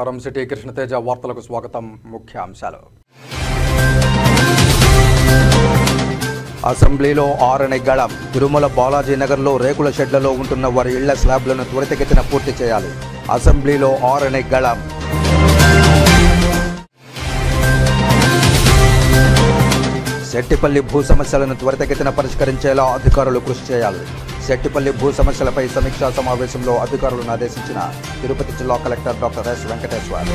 నమస్కారం సిటీ కృష్ణతేజ వార్తలకు స్వాగతం ముఖ్యాంశాలు అసెంబ్లీలో ఆరని గళం తిరుమల బాలాజీ నగర్లో రేకుల షెడ్లలో ఉంటున్న వారి ఇళ్ల స్లాబ్లను త్వరితగతిన పూర్తి చేయాలి అసెంబ్లీలో ఆరని గళం శెట్టిపల్లి భూ సమస్యలను త్వరితగతిన పరిష్కరించేలా అధికారులు కృషి చేయాలి శెట్టిపల్లి భూ సమస్యలపై సమీక్షా సమావేశంలో అధికారులను ఆదేశించిన తిరుపతి జిల్లా కలెక్టర్ డాక్టర్ ఎస్ వెంకటేశ్వర్.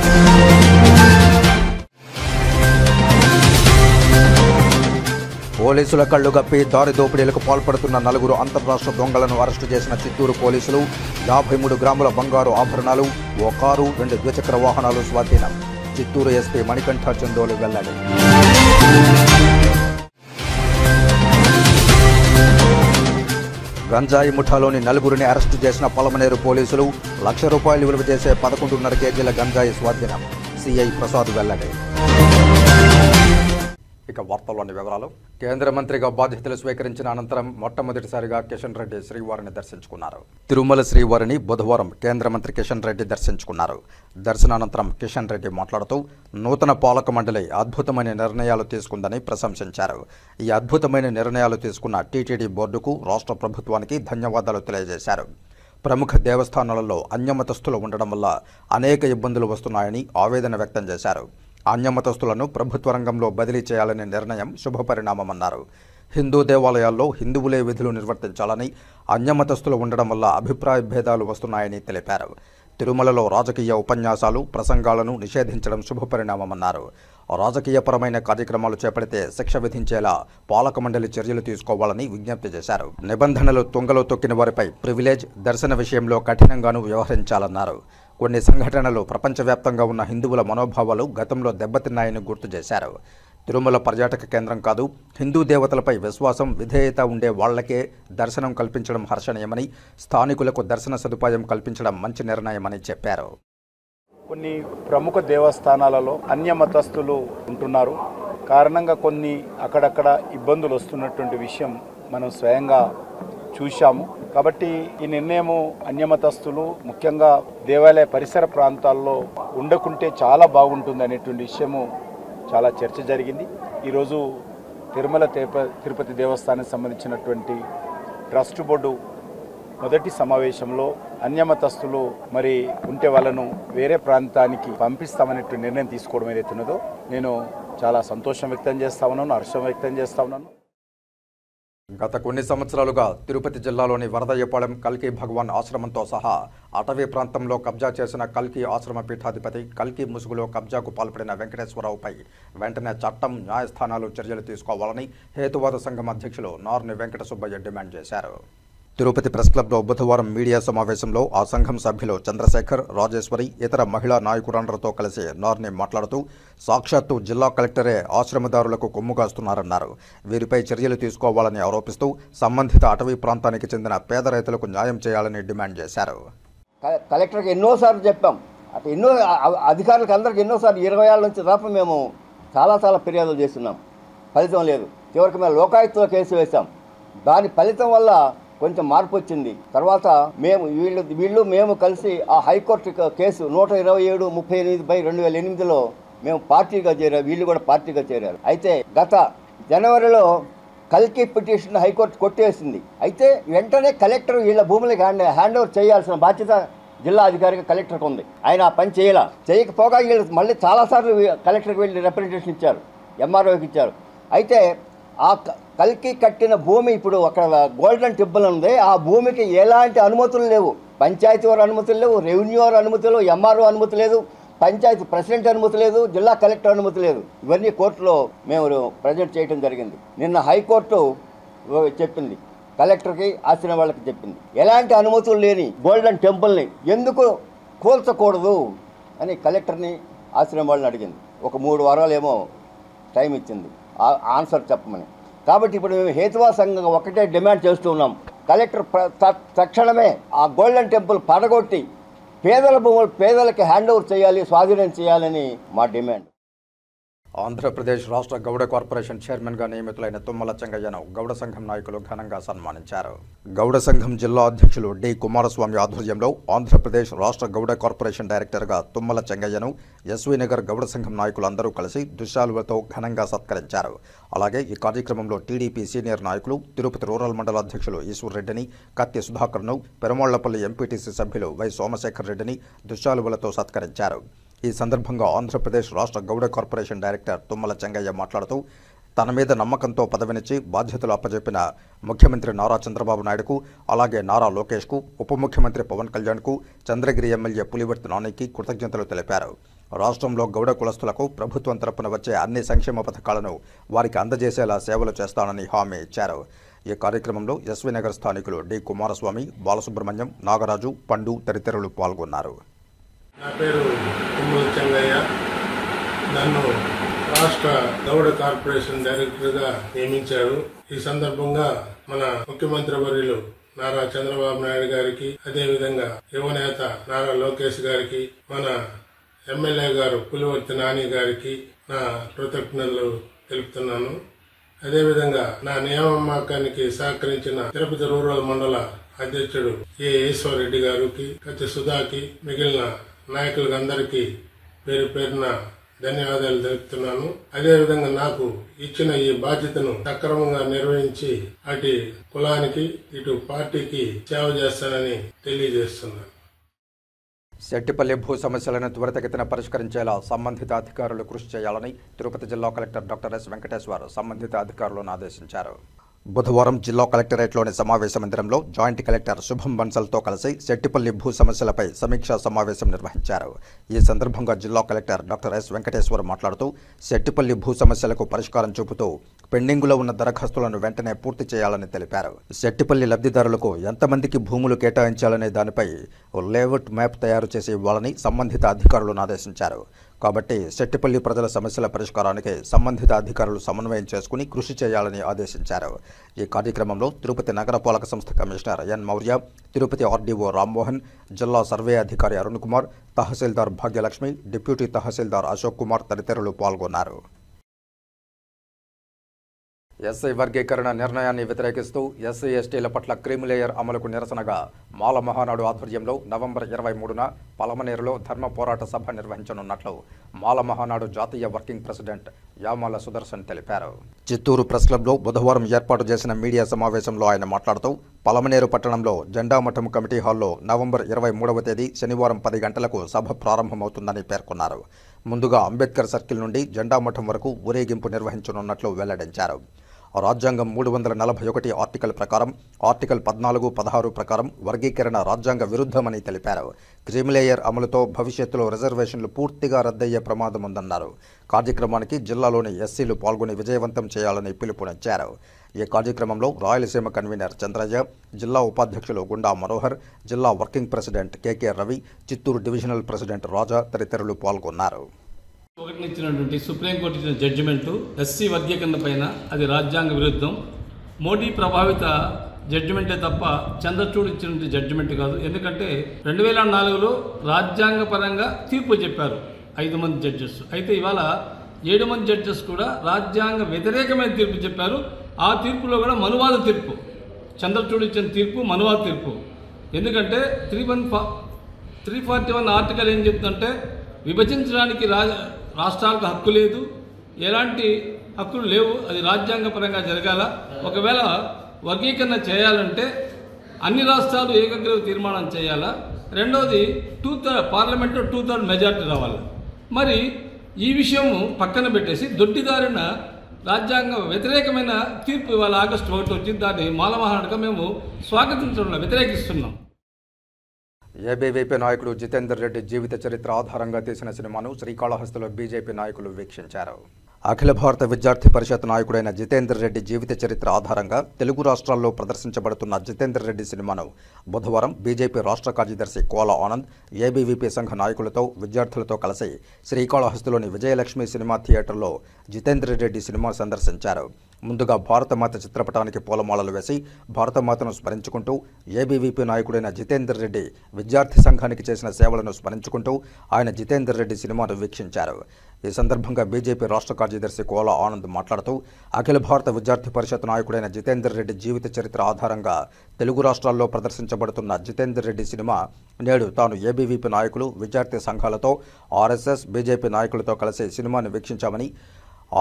పోలీసుల కళ్లు గప్పి దారి దోపిడీలకు పాల్పడుతున్న 4 అంతర్రాష్ట్ర దొంగలను అరెస్టు చేసిన చిత్తూరు పోలీసులు 53 గ్రాముల బంగారు ఆభరణాలు, ఓ కారు, 2 ద్విచక్ర వాహనాలు స్వాధీనం. చిత్తూరు ఎస్పీ మణికంఠ చందోలు వెల్లడి. గంజాయి ముఠాలోని 4గురిని అరెస్టు చేసిన పలమనేరు పోలీసులు ₹1,00,000 విలువ చేసే 11.5 కేజీల గంజాయి స్వాధీనం. సిఐ ప్రసాద్ వెల్లడి. ఇక వార్తల్లోని వివరాలు. కేంద్ర మంత్రిగా బాధ్యతలు స్వీకరించిన అనంతరం మొట్టమొదటిసారిగా కిషన్ రెడ్డి శ్రీవారిని దర్శించుకున్నారు. తిరుమల శ్రీవారిని బుధవారం కేంద్ర మంత్రి కిషన్ రెడ్డి దర్శించుకున్నారు. దర్శనానంతరం కిషన్ రెడ్డి మాట్లాడుతూ నూతన పాలక మండలి అద్భుతమైన నిర్ణయాలు తీసుకుందని ప్రశంసించారు. ఈ అద్భుతమైన నిర్ణయాలు తీసుకున్న టీటీడీ బోర్డుకు, రాష్ట్ర ప్రభుత్వానికి ధన్యవాదాలు తెలియజేశారు. ప్రముఖ దేవస్థానాలలో అన్యమతస్థులు ఉండడం వల్ల అనేక ఇబ్బందులు వస్తున్నాయని ఆవేదన వ్యక్తం చేశారు. అన్యమతస్థులను ప్రభుత్వ రంగంలో బదిలీ చేయాలనే నిర్ణయం శుభపరిణామమన్నారు. హిందూ దేవాలయాల్లో హిందువులే విధులు నిర్వర్తించాలని, అన్యమతస్థులు ఉండడం వల్ల అభిప్రాయ భేదాలు వస్తున్నాయని తెలిపారు. తిరుమలలో రాజకీయ ఉపన్యాసాలు, ప్రసంగాలను నిషేధించడం శుభపరిణామమన్నారు. రాజకీయపరమైన కార్యక్రమాలు చేపడితే శిక్ష విధించేలా పాలక మండలి చర్యలు తీసుకోవాలని విజ్ఞప్తి చేశారు. నిబంధనలు తుంగలో తొక్కిన వారిపై ప్రివిలేజ్, దర్శన విషయంలో కఠినంగానూ వ్యవహరించాలన్నారు. కొన్ని సంఘటనలు ప్రపంచవ్యాప్తంగా ఉన్న హిందువుల మనోభావాలు గతంలో దెబ్బతిన్నాయని గుర్తు చేశారు. తిరుమల పర్యాటక కేంద్రం కాదు, హిందూ దేవతలపై విశ్వాసం, విధేయత ఉండే వాళ్లకే దర్శనం కల్పించడం హర్షణీయమని, స్థానికులకు దర్శన సదుపాయం కల్పించడం మంచి నిర్ణయమని చెప్పారు. కొన్ని ప్రముఖ దేవస్థానాలలో అన్యమతస్థులు ఉంటున్నారు. కారణంగా కొన్ని అక్కడక్కడ ఇబ్బందులు వస్తున్నటువంటి విషయం మనం స్వయంగా చూశాము. కాబట్టి ఈ నిర్ణయము అన్యమతస్థులు ముఖ్యంగా దేవాలయ పరిసర ప్రాంతాల్లో ఉండకుంటే చాలా బాగుంటుంది అనేటువంటి విషయము చాలా చర్చ జరిగింది. ఈరోజు తిరుమల తిరుపతి దేవస్థానానికి సంబంధించినటువంటి ట్రస్ట్ బోర్డు మొదటి సమావేశంలో అన్యమతస్థులు మరి ఉంటే వాళ్ళను వేరే ప్రాంతానికి పంపిస్తామనేటువంటి నిర్ణయం తీసుకోవడం ఏదైతే ఉన్నదో నేను చాలా సంతోషం వ్యక్తం చేస్తా ఉన్నాను, హర్షం వ్యక్తం చేస్తా ఉన్నాను. గత కొన్ని సంవత్సరాలుగా తిరుపతి జిల్లాలోని వరదయ్యపాలెం కల్కి భగవాన్ ఆశ్రమంతో సహా అటవీ ప్రాంతంలో కబ్జా చేసిన కల్కి ఆశ్రమ పీఠాధిపతి కల్కి ముసుగులో కబ్జాకు పాల్పడిన వెంకటేశ్వరరావుపై వెంటనే చట్టం, న్యాయస్థానాలు చర్యలు తీసుకోవాలని హేతువాద సంఘం అధ్యక్షులు నార్ని వెంకట సుబ్బయ్య డిమాండ్ చేశారు. తిరుపతి ప్రెస్ క్లబ్లో బుధవారం మీడియా సమావేశంలో ఆ సంఘం సభ్యులు చంద్రశేఖర్, రాజేశ్వరి, ఇతర మహిళా నాయకురాండ్రతో కలిసి నార్ని మాట్లాడుతూ సాక్షాత్తు జిల్లా కలెక్టరే ఆశ్రమదారులకు కొమ్ముగాస్తున్నారన్నారు. వీరిపై చర్యలు తీసుకోవాలని ఆరోపిస్తూ సంబంధిత అటవీ ప్రాంతానికి చెందిన పేద రైతులకు న్యాయం చేయాలని డిమాండ్ చేశారు. కలెక్టర్కి ఎన్నోసార్లు చెప్పాం, అటు ఎన్నో అధికారులకు అందరికి ఎన్నోసార్లు 20 ఏళ్ళ నుంచి దాకా మేము చాలా ఫిర్యాదులు చేస్తున్నాం. ఫలితం లేదు. చివరికి మేము లోకాయుక్తలో కేసు వేశాం. దాని ఫలితం వల్ల కొంచెం మార్పు వచ్చింది. తర్వాత మేము కలిసి ఆ హైకోర్టు కేసు 127/38/2008లో మేము పార్టీగా చేరారు. వీళ్ళు కూడా పార్టీగా చేరారు. అయితే గత జనవరిలో కల్కి పిటిషన్ హైకోర్టు కొట్టేసింది. అయితే వెంటనే కలెక్టర్ వీళ్ళ భూములకి హ్యాండ్ ఓవర్ చేయాల్సిన బాధ్యత జిల్లా అధికారిగా కలెక్టర్కి ఉంది. ఆయన ఆ పని చేయకపోగా వీళ్ళు మళ్ళీ చాలాసార్లు కలెక్టర్కి వెళ్ళి రిప్రజెంటేషన్ ఇచ్చారు, ఎంఆర్ఓకి ఇచ్చారు. అయితే ఆ కల్కి కట్టిన భూమి ఇప్పుడు అక్కడ గోల్డెన్ టెంపుల్ ఉంది. ఆ భూమికి ఎలాంటి అనుమతులు లేవు. పంచాయతీ వారి అనుమతులు లేవు, రెవెన్యూ వారి అనుమతులు, ఎంఆర్ఓ అనుమతి లేదు, పంచాయతీ ప్రెసిడెంట్ అనుమతి లేదు, జిల్లా కలెక్టర్ అనుమతి లేదు. ఇవన్నీ కోర్టులో మేము ప్రజెంట్ చేయడం జరిగింది. నిన్న హైకోర్టు చెప్పింది, కలెక్టర్కి ఆశ్రమం వాళ్ళకి చెప్పింది, ఎలాంటి అనుమతులు లేని గోల్డెన్ టెంపుల్ని ఎందుకు కూల్చకూడదు అని కలెక్టర్ని ఆశ్రమం వాళ్ళని అడిగింది. ఒక 3 వారాలు ఏమో టైం ఇచ్చింది ఆన్సర్ చెప్పమని. కాబట్టి ఇప్పుడు మేము హేతువాద సంఘంగా ఒకటే డిమాండ్ చేస్తూ ఉన్నాం, కలెక్టర్ తక్షణమే ఆ గోల్డెన్ టెంపుల్ పడగొట్టి పేదల భూములు పేదలకి హ్యాండ్ ఓవర్ చేయాలి, స్వాధీనం చేయాలని మా డిమాండ్. ఆంధ్రప్రదేశ్ రాష్ట్ర గౌడ కార్పొరేషన్ చైర్మన్గా నియమితులైన తుమ్మల చెంగయ్యను గౌడ సంఘం నాయకులు ఘనంగా సన్మానించారు. గౌడ సంఘం జిల్లా అధ్యక్షులు డి కుమారస్వామి ఆధ్వర్యంలో ఆంధ్రప్రదేశ్ రాష్ట్ర గౌడ కార్పొరేషన్ డైరెక్టర్గా తుమ్మల చెంగయ్యను ఎస్వీ నగర్ గౌడ సంఘం నాయకులందరూ కలిసి దుశ్శాలువతో ఘనంగా సత్కరించారు. అలాగే ఈ కార్యక్రమంలో టీడీపీ సీనియర్ నాయకులు తిరుపతి రూరల్ మండల అధ్యక్షులు ఈశ్వర్ రెడ్డిని, కత్తి సుధాకర్ను, పెరుమాళ్లపల్లి ఎంపీటీసీ సభ్యులు వై సోమశేఖర్ రెడ్డిని దుశ్శాలువలతో సత్కరించారు. ఈ సందర్భంగా ఆంధ్రప్రదేశ్ రాష్ట్ర గౌడ కార్పొరేషన్ డైరెక్టర్ తుమ్మల చెంగయ్య మాట్లాడుతూ తన మీద నమ్మకంతో పదవినిచ్చి బాధ్యతలు అప్పజెప్పిన ముఖ్యమంత్రి నారా చంద్రబాబు నాయుడుకు, అలాగే నారా లోకేష్కు, ఉప ముఖ్యమంత్రి పవన్ కళ్యాణ్కు, చంద్రగిరి ఎమ్మెల్యే పులివర్తి నానికి కృతజ్ఞతలు తెలిపారు. రాష్ట్రంలో గౌడ కులస్తులకు ప్రభుత్వం తరపున వచ్చే అన్ని సంక్షేమ పథకాలను వారికి అందజేసేలా సేవలు చేస్తానని హామీ ఇచ్చారు. ఈ కార్యక్రమంలో ఎస్వీ నగర్ స్థానికులు డి కుమారస్వామి, బాలసుబ్రహ్మణ్యం, నాగరాజు, పండు తదితరులు పాల్గొన్నారు. నా పేరు తుమ్మల చెంగయ్య. నన్ను రాష్ట్ర గౌడ కార్పొరేషన్ డైరెక్టర్గా నియమించారు. ఈ సందర్భంగా మన ముఖ్యమంత్రి వర్యులు నారా చంద్రబాబు నాయుడు గారికి, అదేవిధంగా యువనేత నారా లోకేష్ గారికి, మన ఎమ్మెల్యే గారు పులివర్తి నాని గారికి నా కృతజ్ఞతలు తెలుపుతున్నాను. అదేవిధంగా నా నియామకానికి సహకరించిన తిరుపతి రూరల్ మండల అధ్యక్షుడు ఏ ఈశ్వర్ రెడ్డి గారికి, కత్తి సుధాకి, మిగిలిన నాయకులందరికీ పేరు పేరున ధన్యవాదాలు తెలుపుతున్నాను. అదేవిధంగా నాకు ఇచ్చిన ఈ బాధ్యతను సక్రమంగా నిర్వహించి అటు కులానికి ఇటు పార్టీకి సేవ చేస్తానని తెలియజేస్తున్నాను. సెట్టిపల్లి భూ సమస్యలను త్వరితగతిన పరిష్కరించేలా సంబంధిత అధికారులు కృషి చేయాలని తిరుపతి జిల్లా కలెక్టర్ డాక్టర్ ఎస్ వెంకటేశ్వర్ సంబంధిత అధికారులను ఆదేశించారు. బుధవారం జిల్లా కలెక్టరేట్లోని సమావేశ మందిరంలో జాయింట్ కలెక్టర్ శుభం బన్సల్తో కలిసి సెట్టిపల్లి భూ సమస్యలపై సమీక్షా సమావేశం నిర్వహించారు. ఈ సందర్భంగా జిల్లా కలెక్టర్ డాక్టర్ ఎస్ వెంకటేశ్వర్ మాట్లాడుతూ సెట్టిపల్లి భూ సమస్యలకు పరిష్కారం చూపుతూ పెండింగులో ఉన్న దరఖాస్తులను వెంటనే పూర్తి చేయాలని తెలిపారు. సెట్టిపల్లి లబ్ధిదారులకు ఎంతమందికి భూములు కేటాయించాలనే దానిపై లేఅవుట్ మ్యాప్ తయారు చేసి ఇవ్వాలని సంబంధిత అధికారులను ఆదేశించారు. కాబట్టి సెట్టిపల్లి ప్రజల సమస్యల పరిష్కారానికి సంబంధిత అధికారులు సమన్వయం చేసుకుని కృషి చేయాలని ఆదేశించారు. ఈ కార్యక్రమంలో తిరుపతి నగరపాలక సంస్థ commissioner N Maurya, Tirupati RDO Rammohan, జిల్లా సర్వే అధికారి అరుణ్ కుమార్, తహసీల్దార్ భాగ్యలక్ష్మి, డిప్యూటీ తహసీల్దార్ అశోక్ కుమార్ తదితరులు పాల్గొన్నారు. ఎస్సీ వర్గీకరణ నిర్ణయాన్ని వ్యతిరేకిస్తూ ఎస్సీ ఎస్టీల పట్ల క్రీమిలేయర్ అమలుకు నిరసనగా మాల మహానాడు ఆధ్వర్యంలో నవంబర్ 23న పలమనేరులో ధర్మ పోరాట సభ నిర్వహించనున్నట్లు మాల మహానాడు జాతీయ వర్కింగ్ ప్రెసిడెంట్ యామాల సుదర్శన్ తెలిపారు. చిత్తూరు ప్రెస్ క్లబ్లో బుధవారం ఏర్పాటు చేసిన మీడియా సమావేశంలో ఆయన మాట్లాడుతూ పలమనేరు పట్టణంలో జెండామఠం కమిటీ హాల్లో నవంబర్ 23వ తేదీ శనివారం 10 గంటలకు సభ ప్రారంభమవుతుందని పేర్కొన్నారు. ముందుగా అంబేద్కర్ సర్కిల్ నుండి జెండామఠం వరకు ఊరేగింపు నిర్వహించనున్నట్లు వెల్లడించారు. రాజ్యాంగం 341 ఆర్టికల్ ప్రకారం, ఆర్టికల్ 14, 16 ప్రకారం వర్గీకరణ రాజ్యాంగ విరుద్ధమని తెలిపారు. క్రీమిలేయర్ అమలుతో భవిష్యత్తులో రిజర్వేషన్లు పూర్తిగా రద్దయ్యే ప్రమాదం ఉందన్నారు. కార్యక్రమానికి జిల్లాలోని ఎస్సీలు పాల్గొని విజయవంతం చేయాలని పిలుపునిచ్చారు. ఈ కార్యక్రమంలో రాయలసీమ కన్వీనర్ చంద్రయ్య, జిల్లా ఉపాధ్యక్షులు గుండా మనోహర్, జిల్లా working president KK Ravi, Chittoor divisional president Raja తదితరులు పాల్గొన్నారు. ఇచ్చినటువంటి సుప్రీంకోర్టు ఇచ్చిన జడ్జిమెంటు ఎస్సీ వర్గీకరణ పైన అది రాజ్యాంగ విరుద్ధం. మోడీ ప్రభావిత జడ్జిమెంటే తప్ప చంద్రచూడ్ ఇచ్చినటువంటి జడ్జిమెంట్ కాదు. ఎందుకంటే 2004లో రాజ్యాంగపరంగా తీర్పు చెప్పారు 5 మంది జడ్జెస్. అయితే ఇవాళ 7 మంది జడ్జెస్ కూడా రాజ్యాంగ వ్యతిరేకమైన తీర్పు చెప్పారు. ఆ తీర్పులో కూడా మనువాద తీర్పు, చంద్రచూడ్ ఇచ్చిన తీర్పు మనువాద తీర్పు. ఎందుకంటే 341 ఆర్టికల్ ఏం చెప్తుందంటే విభజించడానికి రాష్ట్రాలకు హక్కు లేదు, ఎలాంటి హక్కులు లేవు, అది రాజ్యాంగపరంగా జరగాల. ఒకవేళ వర్గీకరణ చేయాలంటే అన్ని రాష్ట్రాలు ఏకగ్రీవ తీర్మానం చేయాలా. రెండోది పార్లమెంట్లో 2/3 మెజార్టీ రావాలి. మరి ఈ విషయం పక్కన పెట్టేసి దొడ్డిదారిన రాజ్యాంగ వ్యతిరేకమైన తీర్పు ఇవాళ ఆగస్టు 1 వచ్చింది. దాన్ని మాల మహానాడుగా మేము స్వాగతించడం, వ్యతిరేకిస్తున్నాం. ఏబీవీపీ నాయకుడు జితేందర్ రెడ్డి జీవిత చరిత్ర ఆధారంగా తీసిన సినిమాను శ్రీకాళహస్తిలో బీజేపీ నాయకులు వీక్షించారు. అఖిల భారత విద్యార్థి పరిషత్ నాయకుడైన జితేందర్ రెడ్డి జీవిత చరిత్ర ఆధారంగా తెలుగు రాష్ట్రాల్లో ప్రదర్శించబడుతున్న జితేందర్ రెడ్డి సినిమాను బుధవారం బీజేపీ రాష్ట్ర కార్యదర్శి కోల ఆనంద్ ఏబీవీపీ సంఘ నాయకులతో, విద్యార్థులతో కలిసి శ్రీకాళహస్తిలోని విజయలక్ష్మి సినిమా థియేటర్లో జితేందర్ రెడ్డి సినిమా సందర్శించారు. ముందుగా భారతమాత చిత్రపటానికి పూలమాలలు వేసి భారతమాతను స్మరించుకుంటూ ఏబీవీపీ నాయకుడైన జితేందర్ రెడ్డి విద్యార్థి సంఘానికి చేసిన సేవలను స్మరించుకుంటూ ఆయన జితేందర్ రెడ్డి సినిమాను వీక్షించారు. ఈ సందర్భంగా బీజేపీ రాష్ట్ర కార్యదర్శి కోలా ఆనంద్ మాట్లాడుతూ అఖిల భారత విద్యార్థి పరిషత్ నాయకుడైన జితేందర్ రెడ్డి జీవిత చరిత్ర ఆధారంగా తెలుగు రాష్ట్రాల్లో ప్రదర్శించబడుతున్న జితేందర్ రెడ్డి సినిమా నేడు తాను ఏబీవీపీ నాయకులు, విద్యార్థి సంఘాలతో, ఆర్ఎస్ఎస్, బీజేపీ నాయకులతో కలిసి సినిమాను వీక్షించామని,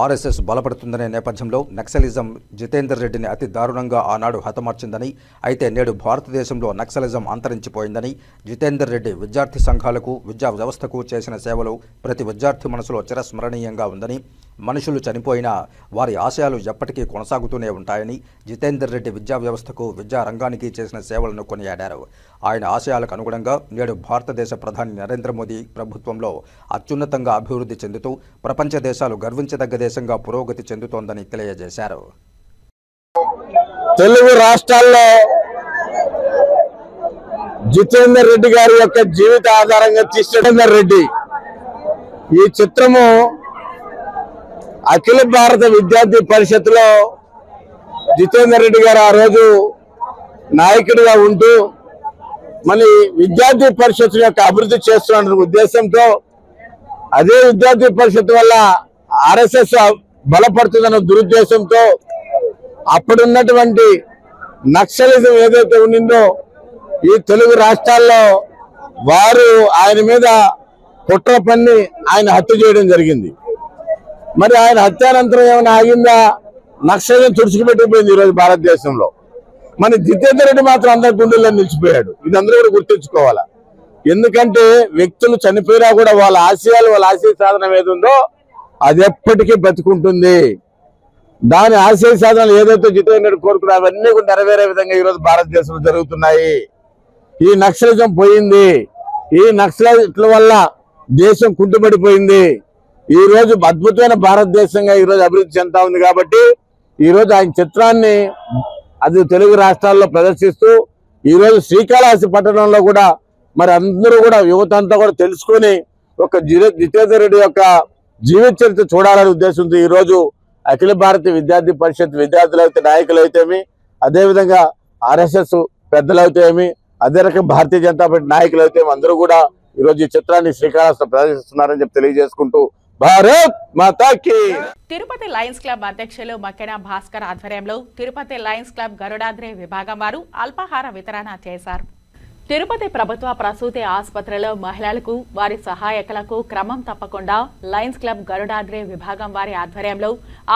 ఆర్ఎస్ఎస్ బలపడుతుందనే నేపథ్యంలో నక్సలిజం జితేందర్ రెడ్డిని అతి దారుణంగా ఆనాడు హతమార్చిందని, అయితే నేడు భారతదేశంలో నక్సలిజం అంతరించిపోయిందని, జితేందర్ రెడ్డి విద్యార్థి సంఘాలకు, విద్యా వ్యవస్థకు చేసిన సేవలు ప్రతి విద్యార్థి మనసులో చిరస్మరణీయంగా ఉందని, మనుషులు చనిపోయినా వారి ఆశయాలు ఎప్పటికీ కొనసాగుతూనే ఉంటాయని, జితేందర్ రెడ్డి విద్యా వ్యవస్థకు, విద్యా రంగానికి చేసిన సేవలను కొనియాడారు. ఆయన ఆశయాలకు అనుగుణంగా నేడు భారతదేశ ప్రధాని నరేంద్ర మోదీ ప్రభుత్వంలో అత్యున్నతంగా అభివృద్ధి చెందుతూ ప్రపంచ దేశాలు గర్వించదగ్గ దేశంగా పురోగతి చెందుతోందని తెలియజేశారు. తెలుగు రాష్ట్రాల్లో జితేందర్ రెడ్డి గారి యొక్క జీవిత ఆధారంగా జితేందర్ రెడ్డి ఈ చిత్రము అఖిల భారత విద్యార్థి పరిషత్లో జితేందర్ రెడ్డి గారు ఆ రోజు నాయకుడిగా ఉంటూ మళ్ళీ విద్యార్థి పరిషత్ యొక్క అభివృద్ధి చేస్తున్న ఉద్దేశంతో, అదే విద్యార్థి పరిషత్ వల్ల ఆర్ఎస్ఎస్ బలపడుతుందన్న దురుద్దేశంతో అప్పుడున్నటువంటి నక్సలిజం ఏదైతే ఉండిందో ఈ తెలుగు రాష్ట్రాల్లో వారు ఆయన మీద కుట్ర పన్ని ఆయన హత్య చేయడం జరిగింది. మరి ఆయన హత్యానంతరం ఏమైనా ఆగిందా? నక్సలిజం తుడిచిపెట్టిపోయింది ఈరోజు భారతదేశంలో. మన జితేందర్ రెడ్డి మాత్రం అందరి గుండెల్లో నిలిచిపోయాడు. ఇది అందరూ కూడా గుర్తుంచుకోవాలా. ఎందుకంటే వ్యక్తులు చనిపోయినా కూడా వాళ్ళ ఆశయాలు, వాళ్ళ ఆశయ సాధన ఏది ఉందో అది ఎప్పటికీ బతుకుంటుంది. దాని ఆశయ సాధనలు ఏదైతే జితేందర్ రెడ్డి కోరుకున్నా అవన్నీ కూడా నెరవేరే విధంగా ఈరోజు భారతదేశంలో జరుగుతున్నాయి. ఈ నక్సలిజం పోయింది. ఈ నక్సలైట్ల వల్ల దేశం కుంటుపడిపోయింది. ఈ రోజు అద్భుతమైన భారతదేశంగా ఈ రోజు అభివృద్ధి చెందుతా ఉంది. కాబట్టి ఈ రోజు ఆయన చిత్రాన్ని అది తెలుగు రాష్ట్రాల్లో ప్రదర్శిస్తూ ఈ రోజు శ్రీకాళహస్తి పట్టణంలో కూడా మరి అందరూ కూడా యువత అంతా కూడా తెలుసుకొని ఒక జితేందర్ రెడ్డి యొక్క జీవిత చరిత్ర చూడాలనే ఉద్దేశంతో ఈ రోజు అఖిల భారత విద్యార్థి పరిషత్ విద్యార్థులైతే, నాయకులైతేమి, అదేవిధంగా ఆర్ఎస్ఎస్ పెద్దలైతేమి, అదే రకం భారతీయ జనతా పార్టీ నాయకులైతే అందరూ కూడా ఈ రోజు ఈ చిత్రాన్ని శ్రీకాళహస్తిలో ప్రదర్శిస్తున్నారని చెప్పి తెలియజేసుకుంటూ భారత్ మాతాకి. తిరుపతి లయన్స్ క్లబ్ అధ్యక్షులు మక్కెన భాస్కర్ ఆధ్వర్యంలో తిరుపతి లయన్స్ క్లబ్ గరుడాద్రి విభాగం వారు అల్పాహార వితరణ చేశారు. తిరుపతి ప్రభుత్వ ప్రసూతి ఆసుపత్రిలో మహిళలకు, వారి సహాయకులకు క్రమం తప్పకుండా లయన్స్ క్లబ్ గరుడాద్రి విభాగం వారి ఆధ్వర్యంలో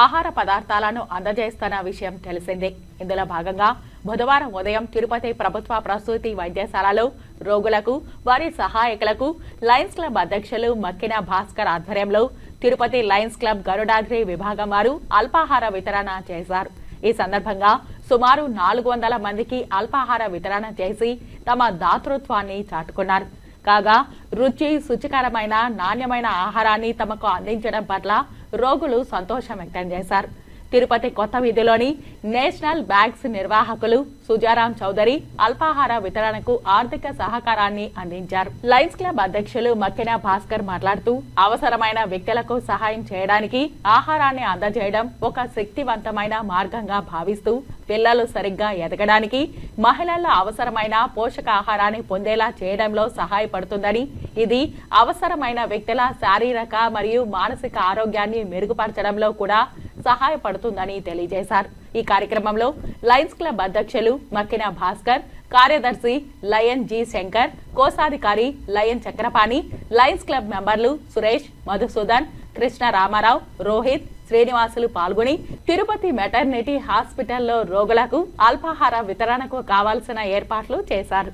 ఆహార పదార్థాలను అందజేస్తున్న విషయం తెలిసిందే. ఇందులో భాగంగా బుధవారం ఉదయం తిరుపతి ప్రభుత్వ ప్రసూతి వైద్యశాలలో రోగులకు, వారి సహాయకులకు లయన్స్ క్లబ్ అధ్యక్షులు మక్కెన భాస్కర్ ఆధ్వర్యంలో తిరుపతి లయన్స్ క్లబ్ గరుడాద్రి విభాగం వారు అల్పాహార వితరణ చేశారు. ఈ సందర్భంగా సుమారు 400 మందికి అల్పాహార వితరణ చేసి తమ దాతృత్వాన్ని చాటుకున్నారు. కాగా రుచి, శుచికరమైన, నాణ్యమైన ఆహారాన్ని తమకు అందించడం పట్ల రోగులు సంతోషం వ్యక్తం చేశారు. తిరుపతి కొత్త వీధిలోని నేషనల్ బ్యాగ్స్ నిర్వాహకులు సుజారాం చౌదరి అల్పాహార వితరణకు ఆర్థిక సహకారాన్ని అందించారు. లయన్స్ క్లబ్ అధ్యక్షులు మక్కెన భాస్కర్ మాట్లాడుతూ అవసరమైన వ్యక్తులకు సహాయం చేయడానికి ఆహారాన్ని అందజేయడం ఒక శక్తివంతమైన మార్గంగా భావిస్తూ పిల్లలు సరిగ్గా ఎదగడానికి, మహిళల అవసరమైన పోషకాహారాన్ని పొందేలా చేయడంలో సహాయపడుతుందని, ఇది అవసరమైన వ్యక్తుల శారీరక మరియు మానసిక ఆరోగ్యాన్ని మెరుగుపరచడంలో కూడా సహాయపడుతుందని తెలియజేశారు. ఈ కార్యక్రమంలో లయన్స్ క్లబ్ అధ్యక్షులు మక్కెన భాస్కర్, కార్యదర్శి లయన్ జి శంకర్, కోశాధికారి లయన్ చక్రపాణి, లయన్స్ క్లబ్ మెంబర్లు సురేష్, మధుసూదన్, కృష్ణ రామారావు, రోహిత్, శ్రీనివాసులు పాల్గొని తిరుపతి మెటర్నిటీ హాస్పిటల్లో రోగులకు అల్పాహార వితరణకు కావాల్సిన ఏర్పాట్లు చేశారు.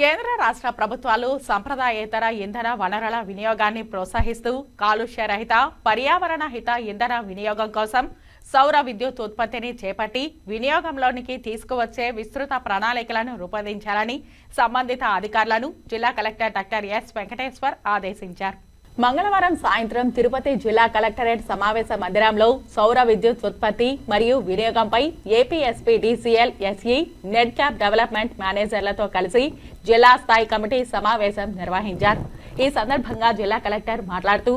కేంద్ర రాష్ట్ర ప్రభుత్వాలు సంప్రదాయేతర ఇంధన వనరుల వినియోగాన్ని ప్రోత్సహిస్తూ కాలుష్య రహిత, పర్యావరణ హిత ఇంధన వినియోగం కోసం సౌర విద్యుత్ ఉత్పత్తిని చేపట్టి వినియోగంలోనికి తీసుకువచ్చే విస్తృత ప్రణాళికలను రూపొందించాలని సంబంధిత అధికారులను జిల్లా కలెక్టర్ డాక్టర్ ఎస్ వెంకటేశ్వర్ ఆదేశించారు. మంగళవారం సాయంత్రం తిరుపతి జిల్లా కలెక్టరేట్ సమావేశ మందిరంలో సౌర విద్యుత్ ఉత్పత్తి మరియు వినియోగంపై APSP DCL, SE, net cap development మేనేజర్లతో కలిసి జిల్లా స్థాయి కమిటీ సమావేశం నిర్వహించారు. ఈ సందర్భంగా జిల్లా కలెక్టర్ మాట్లాడుతూ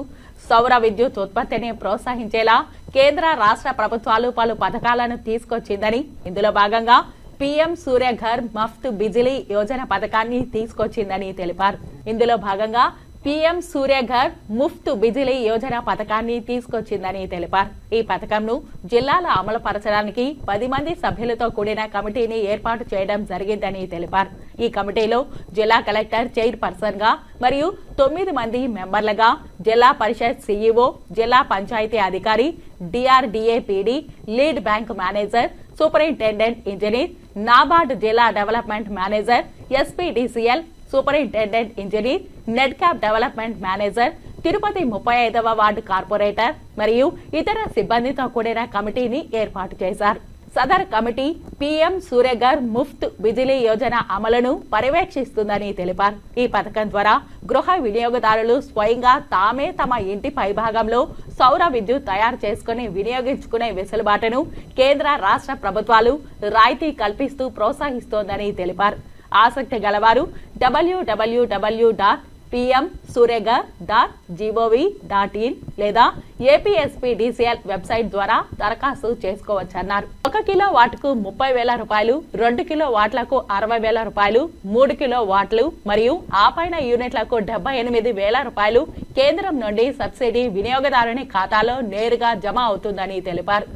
సౌర విద్యుత్ ఉత్పత్తిని ప్రోత్సహించేలా కేంద్ర రాష్ట్ర ప్రభుత్వాలు పలు పథకాలను తీసుకొచ్చిందని, ఇందులో భాగంగా పీఎం సూర్యఘర్ మఫ్త్ బిజిలీ యోజన పథకాన్ని తీసుకొచ్చిందని తెలిపారు. ఇందులో భాగంగా పీఎం సూర్యఘర్ ముఫ్త్ బిజిలీ యోజన పథకాన్ని తీసుకొచ్చిందని తెలిపారు. ఈ పథకంను జిల్లాలో అమలు పరచడానికి 10 మంది సభ్యులతో కూడిన కమిటీని ఏర్పాటు చేయడం జరిగిందని తెలిపారు. ఈ కమిటీలో జిల్లా కలెక్టర్ చైర్పర్సన్ గా మరియు 9 మంది మెంబర్లుగా జిల్లా పరిషత్ సీఈఓ, జిల్లా పంచాయతీ అధికారి, DRDA PD, lead bank manager, superintendent engineer, NABARD జిల్లా development manager, SPDCL superintendent engineer, net cap development manager, Tirupati 35వ వార్డు కార్పొరేటర్ మరియు ఇతర సిబ్బందితో కూడిన కమిటీని ఏర్పాటు చేశారు. సదర్ కమిటీ పీఎం సూర్యఘర్ ముఫ్త్ బిజిలీ యోజన అమలును పర్యవేక్షిస్తుందని తెలిపారు. ఈ పథకం ద్వారా గృహ వినియోగదారులు స్వయంగా తామే తమ ఇంటి పైభాగంలో సౌర విద్యుత్ తయారు చేసుకుని వినియోగించుకునే వెసులుబాటును కేంద్ర రాష్ట్ర ప్రభుత్వాలు రాయితీ కల్పిస్తూ ప్రోత్సహిస్తోందని తెలిపారు. ఆసక్తి గలవారు www.pmsuryaghar.gov.in లేదా ఏపీఎస్పీడీసీఎల్ వెబ్సైట్ ద్వారా దరఖాస్తు చేసుకోవచ్చన్నారు. 1 కిలోవాట్కు 30,000 రూపాయలు, 2 కిలోవాట్లకు 60,000 రూపాయలు, 3 కిలోవాట్లు మరియు ఆ పైన యూనిట్లకు 78,000 రూపాయలు కేంద్రం నుండి సబ్సిడీ వినియోగదారుని ఖాతాలో నేరుగా జమ అవుతుందని తెలిపారు.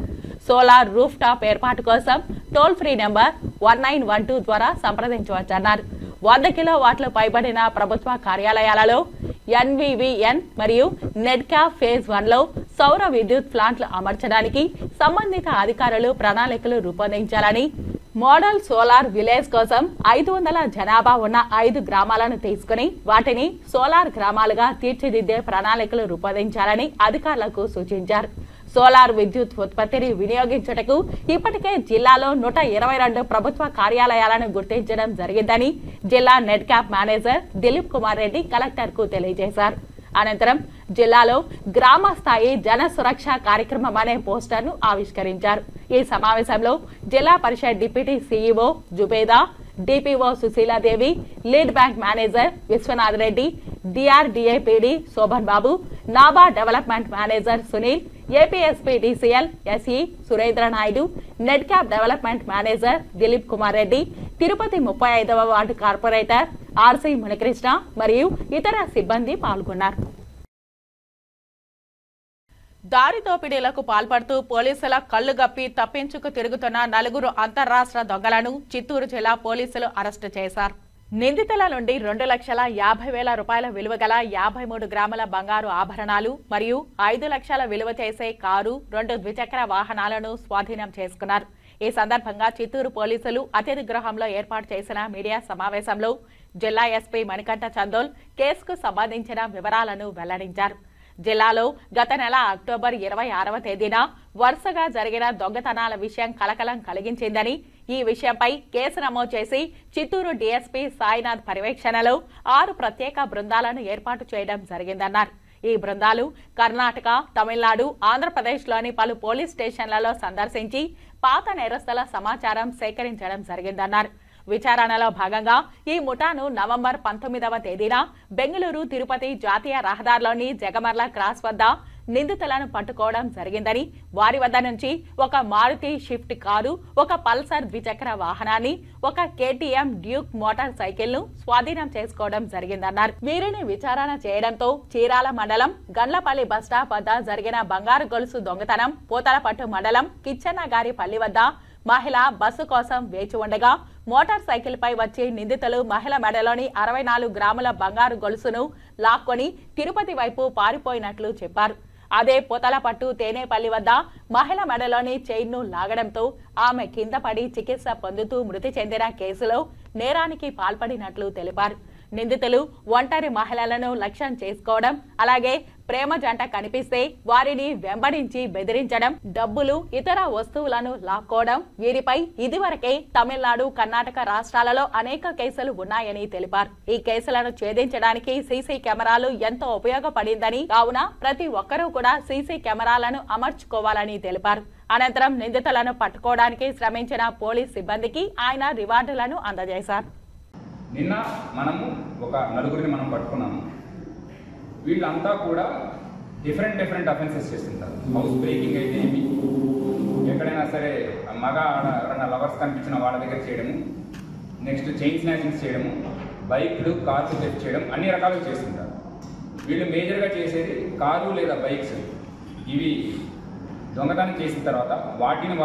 సోలార్ రూఫ్ టాప్ ఏర్పాటు కోసం టోల్ ఫ్రీ నెంబర్ 1912 ద్వారా సంప్రదించవచ్చన్నారు. 100 కిలోవాట్లు పైబడిన ప్రభుత్వ కార్యాలయాలలో ఎన్వీవీఎన్ మరియు నెట్ క్యాప్ ఫేజ్ 1లో సౌర విద్యుత్ ప్లాంట్లు అమర్చడానికి సంబంధిత అధికారులు ప్రణాళికలు రూపొందించాలని, మోడల్ సోలార్ విలేజ్ కోసం 500 జనాభా ఉన్న 5 గ్రామాలను తీసుకుని వాటిని సోలార్ గ్రామాలుగా తీర్చిదిద్దే ప్రణాళికలు రూపొందించాలని అధికారులకు సూచించారు. సోలార్ విద్యుత్ ఉత్పత్తిని వినియోగించుటకు ఇప్పటికే జిల్లాలో 122 ప్రభుత్వ కార్యాలయాలను గుర్తించడం జరిగిందని జిల్లా net cap manager Dilip Kumar Reddy collector కు తెలియజేశారు. అనంతరం జిల్లాలో గ్రామ స్థాయి జన సురక్ష కార్యక్రమం అనే పోస్టర్ను ఆవిష్కరించారు. ఈ సమావేశంలో Zilla Parishad deputy CEO Jubeda, DPO Sushiladevi, lead bank manager Vishwanath Reddy, DRDA PD Shobhan Babu, NABARD development manager Sunil, APSPDCL SE Surendra Naidu, net cap development manager Dilip Kumar Reddy, Tirupati 35వ వార్డు కార్పొరేటర్ ఆర్సీ మునికృష్ణ మరియు ఇతర సిబ్బంది పాల్గొన్నారు. దారి దోపిడీలకు పాల్పడుతూ పోలీసుల కళ్లు గప్పి తప్పించుకు తిరుగుతున్న 4 అంతర్రాష్ట్ర దొంగలను చిత్తూరు జిల్లా పోలీసులు అరెస్టు చేశారు. నిందితుల నుండి 2,50,000 రూపాయల విలువ గల 53 గ్రాముల బంగారు ఆభరణాలు మరియు 5 లక్షల విలువ చేసే కారు, 2 ద్విచక్ర వాహనాలను స్వాధీనం చేసుకున్నారు. ఈ సందర్భంగా చిత్తూరు పోలీసులు అతిథి గృహంలో ఏర్పాటు చేసిన మీడియా సమావేశంలో జిల్లా ఎస్పీ మణికంఠ చందోల్ కేసుకు సంబంధించిన వివరాలను వెల్లడించారు. జిల్లాలో గత నెల అక్టోబర్ 26వ తేదీన వరుసగా జరిగిన దొంగతనాల విషయం కలకలం కలిగించిందని, ఈ విషయంపై కేసు నమోదు చేసి చిత్తూరు డీఎస్పీ సాయినాథ్ పర్యవేక్షణలో 6 ప్రత్యేక బృందాలను ఏర్పాటు చేయడం జరిగిందన్నారు. ఈ బృందాలు కర్ణాటక, తమిళనాడు, ఆంధ్రప్రదేశ్లోని పలు పోలీస్ స్టేషన్లలో సందర్శించి పాత నేరస్తుల సమాచారం సేకరించడం జరిగిందన్నారు. విచారణలో భాగంగా ఈ ముఠాను నవంబర్ 19వ తేదీన బెంగళూరు తిరుపతి జాతీయ రహదారిలోని జగమర్ల క్రాస్ వద్ద నిందితులను పట్టుకోవడం జరిగిందని, వారి వద్ద నుంచి ఒక మారుతి షిఫ్ట్ కారు, ఒక పల్సర్ ద్విచక్ర వాహనాన్ని, ఒక కేటీఎం డ్యూక్ మోటార్ సైకిల్ ను స్వాధీనం చేసుకోవడం జరిగిందన్నారు. వీరిని విచారణ చేయడంతో చీరాల మండలం గండ్లపల్లి బస్టాప్ వద్ద జరిగిన బంగారు గొలుసు దొంగతనం, పోతలపట్టు మండలం కిచ్చన్నగారిపల్లి వద్ద మహిళ బస్సు కోసం వేచి ఉండగా మోటార్ సైకిల్ పై వచ్చి నిందితులు మహిళ మెడలోని 64 గ్రాముల బంగారు గొలుసును లాక్కొని తిరుపతి వైపు పారిపోయినట్లు చెప్పారు. అదే పొతలపట్టు తేనేపల్లి వద్ద మహిళ మెడలోని చైన్ను లాగడంతో ఆమె కింద పడి చికిత్స పొందుతూ మృతి చెందిన కేసులో నేరానికి పాల్పడినట్లు తెలిపారు. నిందితులు ఒంటరి మహిళలను లక్ష్యం చేసుకోవడం, అలాగే ప్రేమ జంట కనిపిస్తే వారిని వెంబడించి బెదిరించడం, డబ్బులు, ఇతర వస్తువులను లాక్కోవడం, వీరిపై ఇదివరకే తమిళనాడు, కర్ణాటక రాష్ట్రాలలో అనేక కేసులు ఉన్నాయని తెలిపారు. ఈ కేసులను ఛేదించడానికి సీసీ కెమెరాలు ఎంతో ఉపయోగపడిందని, కావున ప్రతి ఒక్కరూ కూడా సీసీ కెమెరాలను అమర్చుకోవాలని తెలిపారు. అనంతరం నిందితులను పట్టుకోవడానికి శ్రమించిన పోలీస్ సిబ్బందికి ఆయన రివార్డులను అందజేశారు. నిన్న మనము ఒక 4గురిని మనం పట్టుకున్నాము. వీళ్ళంతా కూడా డిఫరెంట్ అఫెన్సెస్ చేస్తుంటారు. హౌస్ బ్రేకింగ్ అయితే ఏమి, ఎక్కడైనా సరే మగ ఎవరైనా లవర్స్ కనిపించిన వాళ్ళ దగ్గర చేయడము, నెక్స్ట్ చైన్ స్నాచింగ్స్ చేయడము, బైక్లు, కార్లు థెఫ్ట్ చేయడం, అన్ని రకాలుగా చేస్తుంటారు. వీళ్ళు మేజర్గా చేసేది కారు లేదా బైక్స్. ఇవి దొంగతనం చేసిన తర్వాత వాటిని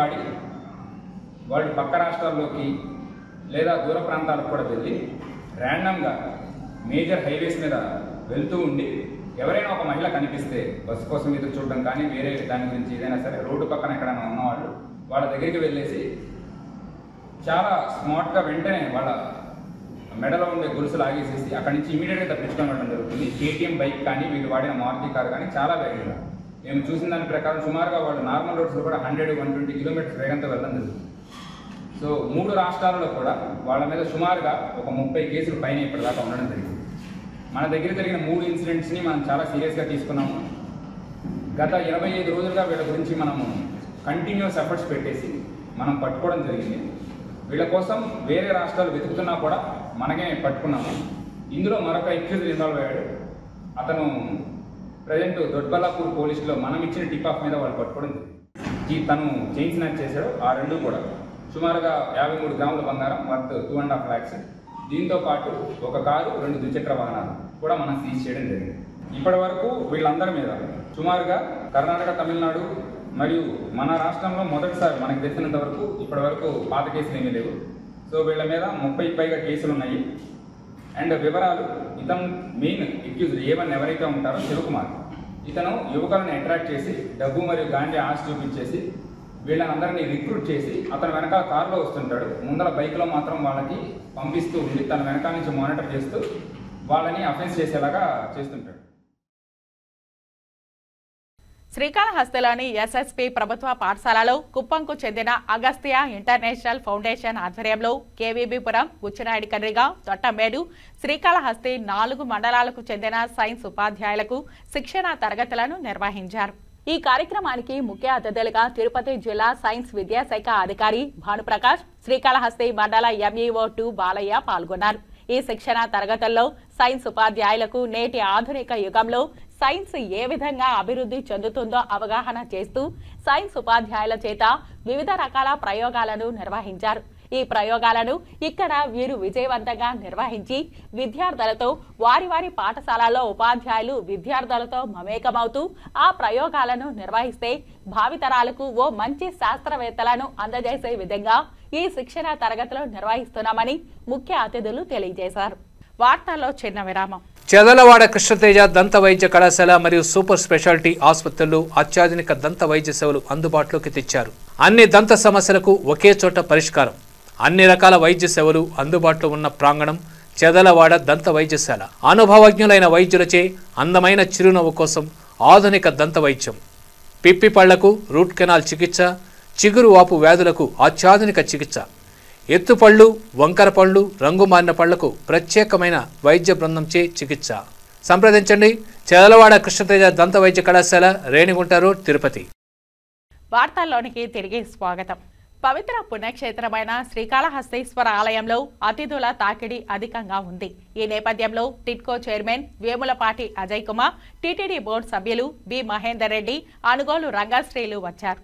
వాళ్ళు పక్క రాష్ట్రాల్లోకి లేదా దూర ప్రాంతాలకు కూడా వెళ్ళి ర్యాండమ్గా మేజర్ హైవేస్ మీద వెళ్తూ ఉండి ఎవరైనా ఒక మహిళ కనిపిస్తే బస్సు కోసం ఎదురు చూడడం కానీ వేరే దాని గురించి ఏదైనా సరే రోడ్డు పక్కన ఎక్కడైనా ఉన్నవాళ్ళు వాళ్ళ దగ్గరికి వెళ్ళేసి చాలా స్మార్ట్గా వెంటనే వాళ్ళ మెడలో ఉండే గొలుసు లాగేసేసి అక్కడి నుంచి ఇమీడియట్గా తప్పించుకోవడం జరుగుతుంది. కేటీఎం బైక్ కానీ వీళ్ళు వాడిన మారుతి కారు కానీ చాలా వేగంగా, మేము చూసిన దాని ప్రకారం సుమారుగా వాళ్ళు నార్మల్ రోడ్స్లో కూడా 100-120 కిలోమీటర్స్ వేగంతో వెళ్ళడం జరుగుతుంది. సో 3 రాష్ట్రాలలో కూడా వాళ్ళ మీద సుమారుగా ఒక 30 కేసులు పైన ఇప్పటిదాకా ఉండడం జరిగింది. మన దగ్గర జరిగిన 3 ఇన్సిడెంట్స్ని మనం చాలా సీరియస్గా తీసుకున్నాము. గత 25 రోజులుగా వీళ్ళ గురించి మనము కంటిన్యూస్ ఎఫర్ట్స్ పెట్టేసి మనం పట్టుకోవడం జరిగింది. వీళ్ళ కోసం వేరే రాష్ట్రాలు వెతుకుతున్నా కూడా మనమే పట్టుకున్నాము. ఇందులో మరొక అక్యూజ్డ్ ఇన్వాల్వ్ అయ్యాడు. అతను ప్రజెంట్ దొడ్బల్లాపూర్ పోలీసులో మనం ఇచ్చిన టిప్ ఆఫ్ మీద వాళ్ళు పట్టుకోవడం జరిగింది. తను చైన్ స్నాచ్ చేశాడు. ఆ 2 కూడా సుమారుగా 53 గ్రాముల బంగారం వర్త్ 2.5 lakhs. దీంతో పాటు ఒక కారు 2 ద్విచక్ర వాహనాలు కూడా మనం సీజ్ చేయడం జరిగింది. ఇప్పటి వరకు వీళ్ళందరి మీద సుమారుగా కర్ణాటక, తమిళనాడు మరియు మన రాష్ట్రంలో మొదటిసారి మనకు తెలిసినంత వరకు ఇప్పటి వరకు పాత కేసులు ఏమీ లేవు. సో వీళ్ళ మీద 30కి పైగా కేసులు ఉన్నాయి. అండ్ వివరాలు, ఇతను మెయిన్ అక్యూజ్డ్ A1 ఎవరైతే ఉంటారో శివకుమార్, ఇతను యువకులను అట్రాక్ట్ చేసి డబ్బు మరియు గాంజా ఆశ చూపించేసి వీళ్ళందరినీ రిక్రూట్ చేసి అతను వెనకాల కారులో వస్తుంటాడు. ముందర బైక్లో మాత్రం వాళ్ళకి పంపిస్తూ ఉండి తన వెనకాల నుంచి మానిటర్ చేస్తూ వాళ్ళని అఫెన్స్ చేసేలాగా చేస్తుంటాడు. శ్రీకాళహస్తిలోని ఎస్ఎస్పి ప్రభుత్వ పాఠశాలలో కుప్పంకు చెందిన అగస్త్య ఇంటర్నేషనల్ ఫౌండేషన్ ఆధ్వర్యంలో కేవీబీపురం, గుచ్చినాయుడు కర్రిగా, తొట్టమేడు, శ్రీకాళహస్తి 4 మండలాలకు చెందిన సైన్స్ ఉపాధ్యాయులకు శిక్షణ తరగతులను నిర్వహించారు. ఈ కార్యక్రమానికి ముఖ్య అతిథులుగా తిరుపతి జిల్లా సైన్స్ విద్యాశాఖ అధికారి భానుప్రకాష్, శ్రీకాళహస్తి మండల ఎంఈఓ2 బాలయ్య పాల్గొన్నారు. ఈ శిక్షణ తరగతుల్లో సైన్స్ ఉపాధ్యాయులకు నేటి ఆధునిక యుగంలో సైన్స్ ఏ విధంగా అభివృద్ధి చెందుతుందో అవగాహన చేస్తూ సైన్స్ ఉపాధ్యాయుల చేత వివిధ రకాల ప్రయోగాలను నిర్వహించారు. ఈ ప్రయోగాలను ఇక్కడ వీరు విజయవంతంగా నిర్వహించి విద్యార్థులతో వారి పాఠశాలలో ఉపాధ్యాయులు విద్యార్థులతో మమేకమవుతూ ఆ ప్రయోగాలను నిర్వహిస్తే భావితరాలకు ఓ మంచి శాస్త్రవేత్తలను అందజేసే విధంగా ఈ శిక్షణ తరగతులు నిర్వహిస్తున్నామని ముఖ్య అతిథులు తెలియజేశారు. వార్తల్లో చిన్న విరామం. చెదలవాడ కృష్ణతేజ దంత వైద్య కళాశాల మరియు సూపర్ స్పెషాలిటీ ఆసుపత్రుల్లో అత్యాధునిక దంత వైద్య సేవలు అందుబాటులోకి తెచ్చారు. అన్ని దంత సమస్యలకు ఒకే చోట పరిష్కారం. అన్ని రకాల వైద్య సేవలు అందుబాటులో ఉన్న ప్రాంగణం చెదలవాడ దంత వైద్యశాల. అనుభవజ్ఞులైన వైద్యులచే అందమైన చిరునవ్వు కోసం ఆధునిక దంత వైద్యం, పిప్పి పళ్లకు రూట్ కెనాల్ చికిత్స, చిగురు వాపు వ్యాధులకు అత్యాధునిక చికిత్స, ఎత్తుపళ్ళు, వంకర పళ్ళు, రంగు మారిన పళ్లకు ప్రత్యేకమైన వైద్య బృందంచే చికిత్స. సంప్రదించండి చెదలవాడ కృష్ణతేజ దంత వైద్య కళాశాల, రేణిగుంట రోడ్, తిరుపతి. వార్తల్లోనికి తిరిగి స్వాగతం. పవిత్ర పుణ్యక్షేత్రమైన శ్రీకాళహస్తీశ్వర ఆలయంలో అతిథుల తాకిడి అధికంగా ఉంది. ఈ నేపథ్యంలో TIDCO chairman Vemulapati Ajay Kumar, TTD board సభ్యులు బి మహేందర్ రెడ్డి, అనుగోలు రంగశ్రీలు వచ్చారు.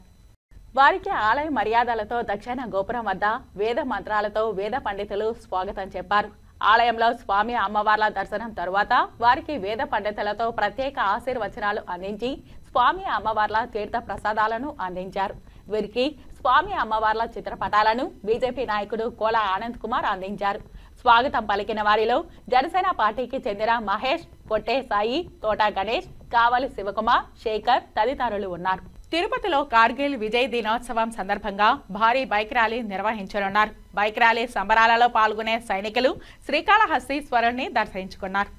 వారికి ఆలయ మర్యాదలతో దక్షిణ గోపురం వద్ద వేద మంత్రాలతో వేద పండితులు స్వాగతం చెప్పారు. ఆలయంలో స్వామి అమ్మవార్ల దర్శనం తరువాత వారికి వేద పండితులతో ప్రత్యేక ఆశీర్వచనాలు అందించి స్వామి అమ్మవార్ల తీర్థ ప్రసాదాలను అందించారు. వీరికి స్వామి అమ్మవార్ల చిత్రపటాలను బీజేపీ నాయకుడు కోల ఆనంద్ కుమార్ అందించారు. స్వాగతం పలికిన వారిలో జనసేన పార్టీకి చెందిన మహేష్, పొట్టే సాయి, తోట గణేష్, కావలి శివకుమార్, శేఖర్ తదితరులు ఉన్నారు. తిరుపతిలో కార్గిల్ విజయ్ దినోత్సవం సందర్భంగా భారీ బైక్ ర్యాలీ నిర్వహించనున్నారు. బైక్ ర్యాలీ సంబరాలలో పాల్గొనే సైనికులు శ్రీకాళహస్తీశ్వరుణ్ణి దర్శించుకున్నారు.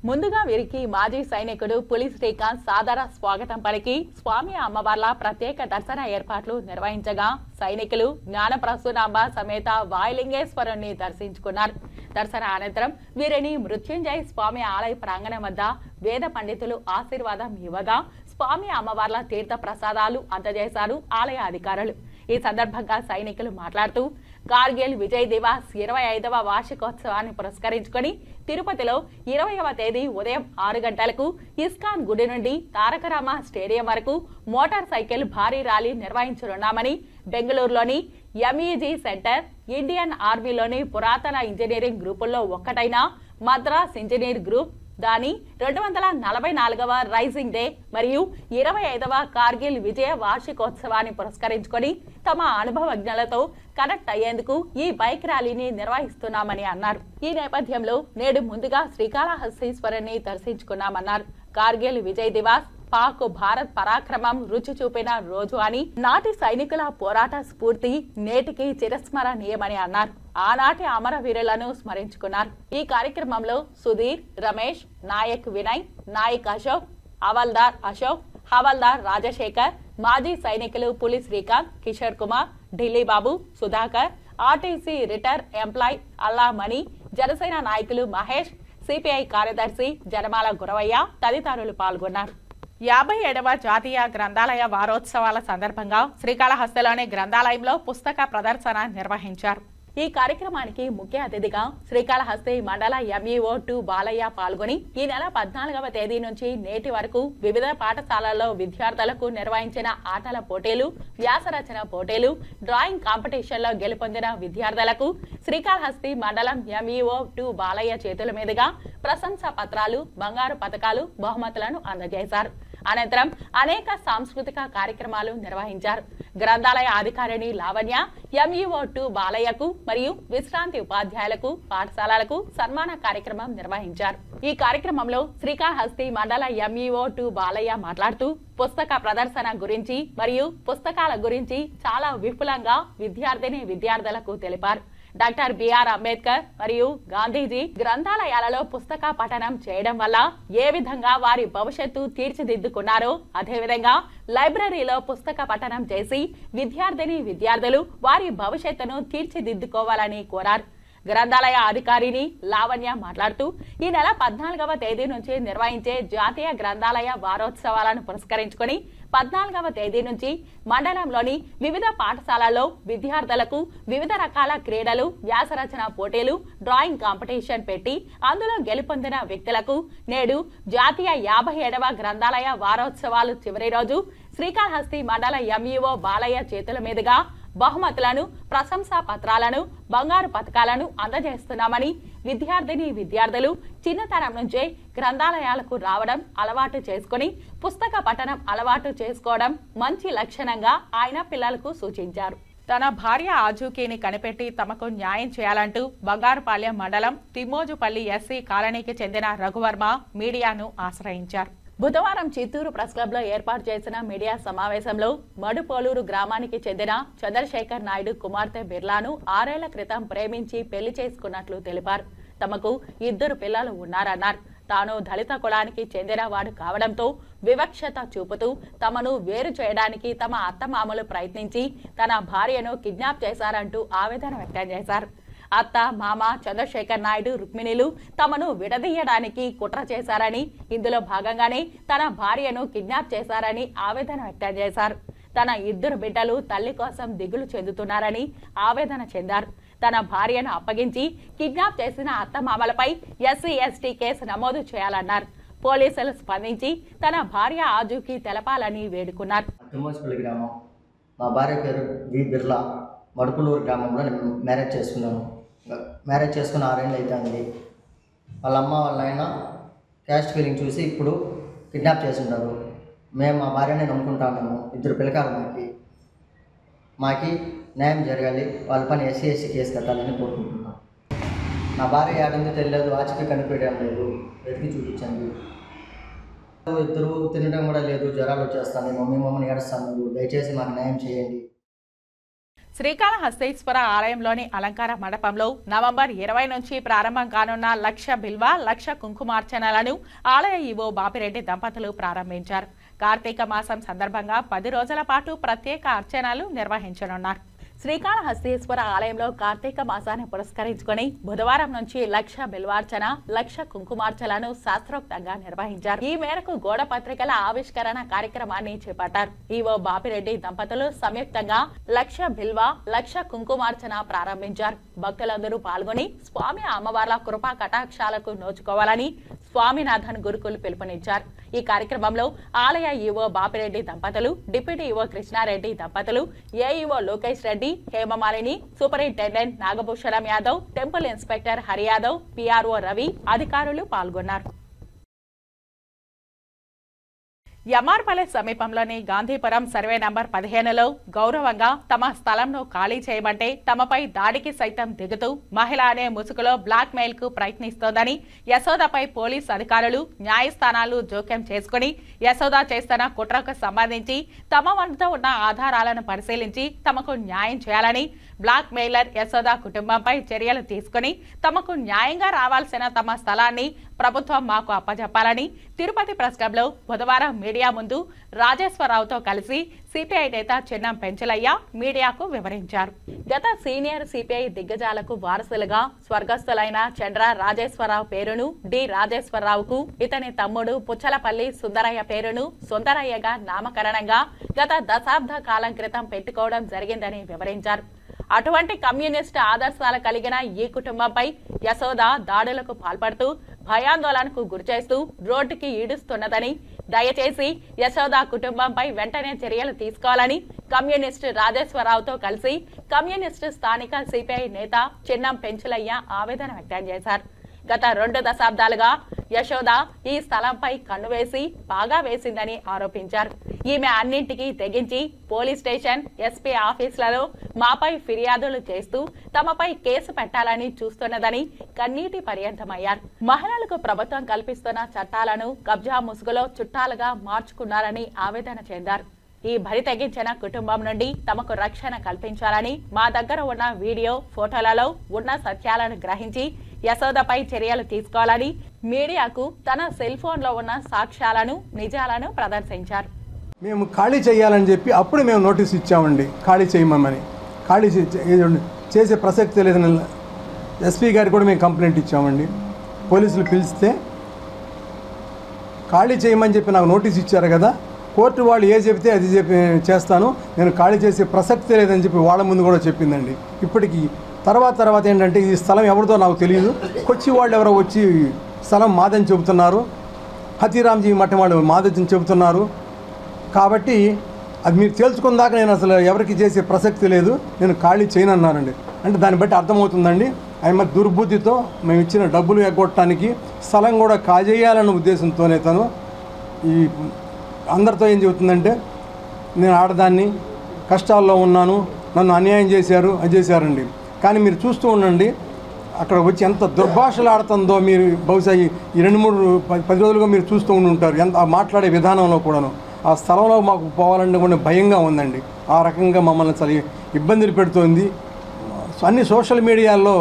ముందుగా వీరికి మాజీ సైనికుడు పులి శ్రీకాంత్ సాదర స్వాగతం పలికి స్వామి అమ్మవార్ల ప్రత్యేక దర్శన ఏర్పాట్లు నిర్వహించగా సైనికులు జ్ఞానప్రసూనాంబ సమేత వాయులింగేశ్వరుణ్ణి దర్శించుకున్నారు. దర్శన అనంతరం వీరిని మృత్యుంజయ స్వామి ఆలయ ప్రాంగణం వద్ద వేద పండితులు ఆశీర్వాదం ఇవ్వగా స్వామి అమ్మవార్ల తీర్థ ప్రసాదాలు అందజేశారు ఆలయ అధికారులు. ఈ సందర్భంగా సైనికులు మాట్లాడుతూ కార్గిల్ విజయ్ దివాస్ 25వ వార్షికోత్సవాన్ని పురస్కరించుకొని తిరుపతిలో 20వ తేదీ ఉదయం 6 గంటలకు ఇస్కాన్ గుడి నుండి తారకరామ స్టేడియం వరకు మోటార్ సైకిల్ భారీ ర్యాలీ నిర్వహించనున్నామని బెంగళూరులోని ఎంఈజీ సెంటర్, ఇండియన్ ఆర్మీలోని పురాతన ఇంజనీరింగ్ గ్రూపుల్లో ఒక్కటైన మద్రాస్ ఇంజనీర్ గ్రూప్, దాని 244వ రైజింగ్ డే మరియు 25వ కార్గిల్ విజయ వార్షికోత్సవాన్ని పురస్కరించుకొని తమ అనుభవజ్ఞులతో కనెక్ట్ అయ్యేందుకు ఈ బైక్ ర్యాలీని నిర్వహిస్తున్నామని అన్నారు. ఈ నేపథ్యంలో నేడు ముందుగా శ్రీకాళహస్తీశ్వరుని దర్శించుకున్నామన్నారు. కార్గిల్ విజయ్ దివాస్ పాక్ భారత్ పరాక్రమం రుచి చూపిన రోజు అని, నాటి సైనికుల పోరాట స్ఫూర్తి నేటికి చిరస్మరణీయమని అన్నారు. ఆనాటి అమరవీరులను స్మరించుకున్నారు. ఈ కార్యక్రమంలో సుధీర్, రమేష్, నాయక్ వినయ్, నాయక్ అశోక్, హవల్దార్ అశోక్, హవల్దార్ రాజశేఖర్, మాజీ సైనికులు Puli Srikanth, Kishore Kumar, Delhi Babu, Sudhakar, RTC retire employee Allamani, Janasena నాయకులు మహేష్, సిపిఐ కార్యదర్శి జనమాల గురవయ్య తదితరులు పాల్గొన్నారు. 57వ జాతీయ గ్రంథాలయ వారోత్సవాల సందర్భంగా శ్రీకాళహస్తిలోని గ్రంథాలయంలో పుస్తక ప్రదర్శన నిర్వహించారు. ఈ కార్యక్రమానికి ముఖ్య అతిథిగా శ్రీకాళహస్తి మండల MUO2 బాలయ్య పాల్గొని ఈ నెల 14వ తేదీ నుంచి నేటి వరకు వివిధ పాఠశాలల్లో విద్యార్థులకు నిర్వహించిన ఆటల పోటీలు, వ్యాసరచన పోటీలు, డ్రాయింగ్ కాంపిటీషన్లో గెలుపొందిన విద్యార్థులకు శ్రీకాళహస్తి మండలం MUO2 బాలయ్య చేతుల మీదుగా ప్రశంసా పత్రాలు, బంగారు పతకాలు, బహుమతులను అందజేశారు. అనంతరం అనేక సాంస్కృతిక కార్యక్రమాలు నిర్వహించారు. గ్రంథాలయ అధికారిని లావణ్య MUO2 బాలయ్యకు మరియు విశ్రాంతి ఉపాధ్యాయులకు, పాఠశాలలకు సన్మాన కార్యక్రమం నిర్వహించారు. ఈ కార్యక్రమంలో శ్రీకాళహస్తి మండల MUO2 బాలయ్య మాట్లాడుతూ పుస్తక ప్రదర్శన గురించి మరియు పుస్తకాల గురించి చాలా విపులంగా విద్యార్థులకు తెలిపారు. డాక్టర్ బిఆర్ అంబేద్కర్ మరియు గాంధీజీ గ్రంథాలయాలలో పుస్తక పఠనం చేయడం వల్ల ఏ విధంగా వారి భవిష్యత్తు తీర్చిదిద్దుకున్నారో అదేవిధంగా లైబ్రరీలో పుస్తక పఠనం చేసి విద్యార్థులు వారి భవిష్యత్తును తీర్చిదిద్దుకోవాలని కోరారు. గ్రంథాలయ అధికారిని లావణ్య మాట్లాడుతూ ఈ నెల 14వ తేదీ నుంచి నిర్వహించే జాతీయ గ్రంథాలయ వారోత్సవాలను పురస్కరించుకొని 14వ తేదీ నుంచి మండలంలోని వివిధ పాఠశాలల్లో విద్యార్థులకు వివిధ రకాల క్రీడలు, వ్యాసరచన పోటీలు, డ్రాయింగ్ కాంపిటీషన్ పెట్టి అందులో గెలుపొందిన వ్యక్తులకు నేడు జాతీయ 57వ గ్రంథాలయ వారోత్సవాలు చివరి రోజు శ్రీకాళహస్తి మండల MUO బాలయ్య చేతుల మీదుగా బహుమతులను, ప్రశంసా పత్రాలను, బంగారు పతకాలను అందజేస్తున్నామని, విద్యార్థులు చిన్నతనం నుంచే గ్రంథాలయాలకు రావడం అలవాటు చేసుకుని పుస్తక పఠనం అలవాటు చేసుకోవడం మంచి లక్షణంగా ఆయన పిల్లలకు సూచించారు. తన భార్య ఆజూకీని కనిపెట్టి తమకు న్యాయం చేయాలంటూ బంగారుపాలెం మండలం తిమ్మోజుపల్లి SC కాలనీకి చెందిన రఘువర్మ మీడియాను ఆశ్రయించారు. బుధవారం చిత్తూరు ప్రెస్ క్లబ్ లో ఏర్పాటు చేసిన మీడియా సమావేశంలో మడుపోలూరు గ్రామానికి చెందిన చంద్రశేఖర్ నాయుడు కుమార్తె బిర్లాను 6 ఏళ్ల క్రితం ప్రేమించి పెళ్లి చేసుకున్నట్లు తెలిపారు. తమకు 2 పిల్లలు ఉన్నారన్నారు. తాను దళిత కులానికి చెందిన వాడు కావడంతో వివక్షత చూపుతూ తమను వేరు చేయడానికి తమ అత్తమామలు ప్రయత్నించి తన భార్యను కిడ్నాప్ చేశారంటూ ఆవేదన వ్యక్తం చేశారు. అత్త, మామ చంద్రశేఖర్ నాయుడు, రుక్మిణిలు తమను విడదీయడానికి కుట్ర చేశారని, ఇందులో భాగంగానే తన భార్యను కిడ్నాప్ చేశారని ఆవేదన వ్యక్తం చేశారు. తన 2 బిడ్డలు తల్లి కోసం దిగులు చెందుతున్నారని ఆవేదన చెందారు. తన భార్యను అప్పగించి కిడ్నాప్ చేసిన అత్తమామలపై SC/ST కేసు నమోదు చేయాలన్నారు. పోలీసులు స్పందించి తన భార్య ఆజూకి తెలపాలని వేడుకున్నారు. మా భార్య పేరు వి బిర్లా. మడుపులూరు గ్రామంలో నేను మ్యారేజ్ చేసుకున్నాను. మ్యారేజ్ చేసుకున్న 6 ఏళ్ళు అవుతుంది. వాళ్ళ అమ్మ వాళ్ళ ఆయన క్యాస్ట్ ఫీలింగ్ చూసి ఇప్పుడు కిడ్నాప్ చేసి ఉంటారు. మేము మా భార్యనే నమ్ముకుంటాము. 2 పిల్లకాయలు మాకి న్యాయం జరగాలి. వాళ్ళ పని SC/ST కేసు కట్టాలని కోరుకుంటున్నాం. నా భార్య ఏడంది తెలియదు, ఆచకి కనిపెట్టడం లేదు, వెతికి చూపించండి. 2 తినడం కూడా లేదు, జ్వరాలు వచ్చేస్తాను, మమ్మల్ని ఏడుస్తాను, దయచేసి మాకు న్యాయం చేయండి. శ్రీకాళహస్తీశ్వర ఆలయంలోని అలంకార మండపంలో నవంబర్ 20 నుంచి ప్రారంభం కానున్న 1,00,000 బిల్వ 1,00,000 కుంకుమార్చనలను ఆలయ ఈవో బాపిరెడ్డి దంపతులు ప్రారంభించారు. కార్తీక మాసం సందర్భంగా 10 రోజుల పాటు ప్రత్యేక అర్చనలు నిర్వహించనున్నారు. శ్రీకాళహస్తీశ్వర ఆలయంలో కార్తీక మాసాన్ని పురస్కరించుకుని బుధవారం నుంచి 1,00,000 బిల్వార్చన, 1,00,000 కుంకుమార్చనలను శాస్త్రోక్తంగా నిర్వహించారు. ఈ మేరకు గోడ పత్రికల ఆవిష్కరణ కార్యక్రమాన్ని చేపట్టారు. ఈవో బాపిరెడ్డి దంపతులు సంయుక్తంగా 1,00,000 బిల్వ 1,00,000 కుంకుమార్చన ప్రారంభించారు. భక్తులందరూ పాల్గొని స్వామి అమ్మవార్ల కృపా కటాక్షాలకు నోచుకోవాలని స్వామినాథన్ గురుకులు పిలుపునిచ్చారు. ఈ కార్యక్రమంలో ఆలయ ఈవో బాపిరెడ్డి దంపతులు, డిప్యూటీ ఈవో కృష్ణారెడ్డి దంపతులు, AEO Lokesh Reddy, Hema Malini, superintendent Nagabhushanam Yadav, temple inspector Hari Yadav, PRO Ravi, అధికారులు పాల్గొన్నారు. యమార్పల్లె సమీపంలోని గాంధీపురం సర్వే నంబర్ 15లో గౌరవంగా తమ స్థలంను ఖాళీ చేయమంటే తమపై దాడికి సైతం దిగుతూ మహిళ అనే ముసుగులో బ్లాక్ మెయిల్ కు ప్రయత్నిస్తోందని యశోదపై పోలీసు అధికారులు న్యాయస్థానాలు జోక్యం చేసుకుని యశోద చేస్తున్న కుట్రకు సంబంధించి తమ వద్ద ఉన్న ఆధారాలను పరిశీలించి తమకు న్యాయం చేయాలని బ్లాక్ మెయిలర్ యశోద కుటుంబంపై చర్యలు తీసుకుని తమకు న్యాయంగా రావాల్సిన తమ స్థలాన్ని ప్రభుత్వం మాకు అప్పజెప్పాలని తిరుపతి ప్రెస్ క్లబ్లో బుధవారం మీడియా ముందు రాజేశ్వరరావుతో కలిసి సిపిఐ నేత చిన్నం పెంచలయ్య మీడియాకు వివరించారు. గత సీనియర్ సిపిఐ దిగ్గజాలకు వారసులుగా స్వర్గస్థులైన చంద్ర రాజేశ్వరరావు పేరును డి రాజేశ్వరరావుకు ఇతని తమ్ముడు పుచ్చలపల్లి సుందరయ్య పేరును సుందరయ్యగా నామకరణంగా గత దశాబ్ద కాలం క్రితం పెట్టుకోవడం జరిగిందని వివరించారు. అటువంటి కమ్యూనిస్టు ఆదర్శాలు కలిగిన ఈ కుటుంబంపై యశోద దాడులకు పాల్పడుతూ భయాందోళనకు గురిచేస్తూ రోడ్డుకి ఈడుస్తున్నదని, దయచేసి యశోద కుటుంబంపై వెంటనే చర్యలు తీసుకోవాలని కమ్యూనిస్టు రాజేశ్వరరావుతో కలిసి కమ్యూనిస్టు స్థానిక సిపిఐ నేత చిన్నం పెంచులయ్య ఆవేదన వ్యక్తం చేశారు. గత 2 దశాబ్దాలుగా యశోద ఈ స్థలంపై కన్ను వేసి బాగా వేసిందని ఆరోపించారు. ఈమె అన్నింటికీ తెగించి పోలీస్ స్టేషన్, ఎస్పీ ఆఫీసులలో మాపై ఫిర్యాదులు చేస్తూ తమపై కేసు పెట్టాలని చూస్తున్నదని కన్నీటి పర్యంతమయ్యారు. మహిళలకు ప్రభుత్వం కల్పిస్తున్న చట్టాలను కబ్జా ముసుగులో చుట్టాలుగా మార్చుకున్నారని ఆవేదన చెందారు. ఈ బరి తెగించిన కుటుంబం నుండి తమకు రక్షణ కల్పించాలని, మా దగ్గర ఉన్న వీడియో, ఫోటోలలో ఉన్న సత్యాలను గ్రహించి యశోదపై చర్యలు తీసుకోవాలని మీడియాకు తన సెల్ ఫోన్లో ఉన్న సాక్ష్యాలను, నిజాలను ప్రదర్శించారు. మేము ఖాళీ చేయాలని చెప్పి అప్పుడు మేము నోటీస్ ఇచ్చామండి, ఖాళీ చేయమని. ఖాళీ చేసే ప్రసక్తి లేదని ఎస్పీ గారికి కూడా మేము కంప్లైంట్ ఇచ్చామండి. పోలీసులు పిలిస్తే ఖాళీ చేయమని చెప్పి నాకు నోటీస్ ఇచ్చారు కదా, కోర్టు వాళ్ళు ఏ చెబితే అది చేస్తాను, నేను ఖాళీ చేసే ప్రసక్తి లేదని చెప్పి వాళ్ళ ముందు కూడా చెప్పిందండి. ఇప్పటికీ తర్వాత ఏంటంటే ఈ స్థలం ఎవరిదో నాకు తెలియదు, కొచ్చి వాళ్ళు ఎవరో వచ్చి స్థలం మాదని చెబుతున్నారు, హతీరాంజీ మఠం వాళ్ళు మాదని చెబుతున్నారు. కాబట్టి అది మీరు తేల్చుకున్నాక నేను అసలు ఎవరికి చేసే ప్రసక్తి లేదు, నేను ఖాళీ చేయనన్నానండి. అంటే దాన్ని బట్టి అర్థమవుతుందండి ఆయన దుర్బుద్ధితో మేము ఇచ్చిన డబ్బులు ఎగ్గొట్టడానికి స్థలం కూడా కాజేయాలన్న ఉద్దేశంతోనే తను ఈ అందరితో ఏం చెబుతుందంటే నేను ఆడదాన్ని, కష్టాల్లో ఉన్నాను, నన్ను అన్యాయం చేశారు, అది చేశారండి. కానీ మీరు చూస్తూ ఉండండి అక్కడ వచ్చి ఎంత దుర్భాషలు ఆడుతుందో మీరు బహుశా ఈ 2-3-10 రోజులుగా మీరు చూస్తూ ఉంటారు. ఎంత మాట్లాడే విధానంలో కూడాను ఆ స్థలంలో మాకు పోవాలంటే కూడా భయంగా ఉందండి. ఆ రకంగా మమ్మల్ని చాలా ఇబ్బందులు పెడుతోంది. అన్ని సోషల్ మీడియాల్లో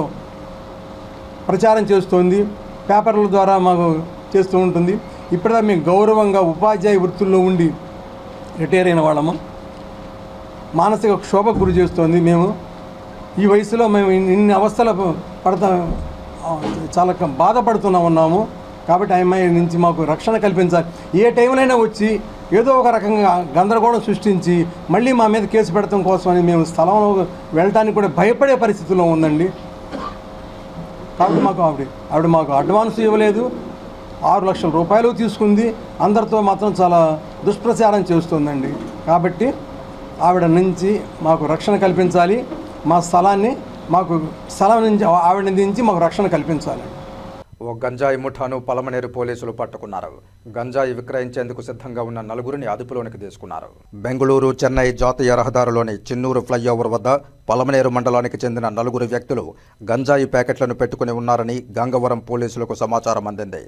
ప్రచారం చేస్తోంది, పేపర్ల ద్వారా మాకు చేస్తూ ఉంటుంది. ఇప్పుడే మేము గౌరవంగా ఉపాధ్యాయ వృత్తుల్లో ఉండి రిటైర్ అయిన వాళ్ళము, మానసిక క్షోభకు గురి చేస్తోంది. మేము ఈ వయసులో మేము ఇన్ని అవస్థలు పడతా చాలా బాధపడుతూ ఉన్నాము. కాబట్టి అమ్మాయి నుంచి మాకు రక్షణ కల్పించాలి. ఏ టైంలోనైనా వచ్చి ఏదో ఒక రకంగా గందరగోళం సృష్టించి మళ్ళీ మా మీద కేసు పెడతాం కోసమని మేము స్థలంలో వెళ్ళడానికి కూడా భయపడే పరిస్థితిలో ఉందండి. కాబట్టి ఆవిడ మాకు అడ్వాన్స్ ఇవ్వలేదు, 6 లక్షల రూపాయలు తీసుకుంది, అందరితో మాత్రం చాలా దుష్ప్రచారం చేస్తుందండి. కాబట్టి ఆవిడ నుంచి మాకు రక్షణ కల్పించాలి, మా స్థలాన్ని మాకు స్థలం నుంచి ఆవిడ నుంచి మాకు రక్షణ కల్పించాలి. ఓ గంజాయి ముఠాను పలమనేరు పోలీసులు పట్టుకున్నారు. గంజాయి విక్రయించేందుకు సిద్ధంగా ఉన్న 4గురిని అదుపులోనికి తీసుకున్నారు. బెంగళూరు చెన్నై జాతీయ రహదారిలోని చిన్నూరు ఫ్లైఓవర్ వద్ద పలమనేరు మండలానికి చెందిన 4 వ్యక్తులు గంజాయి ప్యాకెట్లను పెట్టుకుని ఉన్నారని గంగవరం పోలీసులకు సమాచారం అందింది.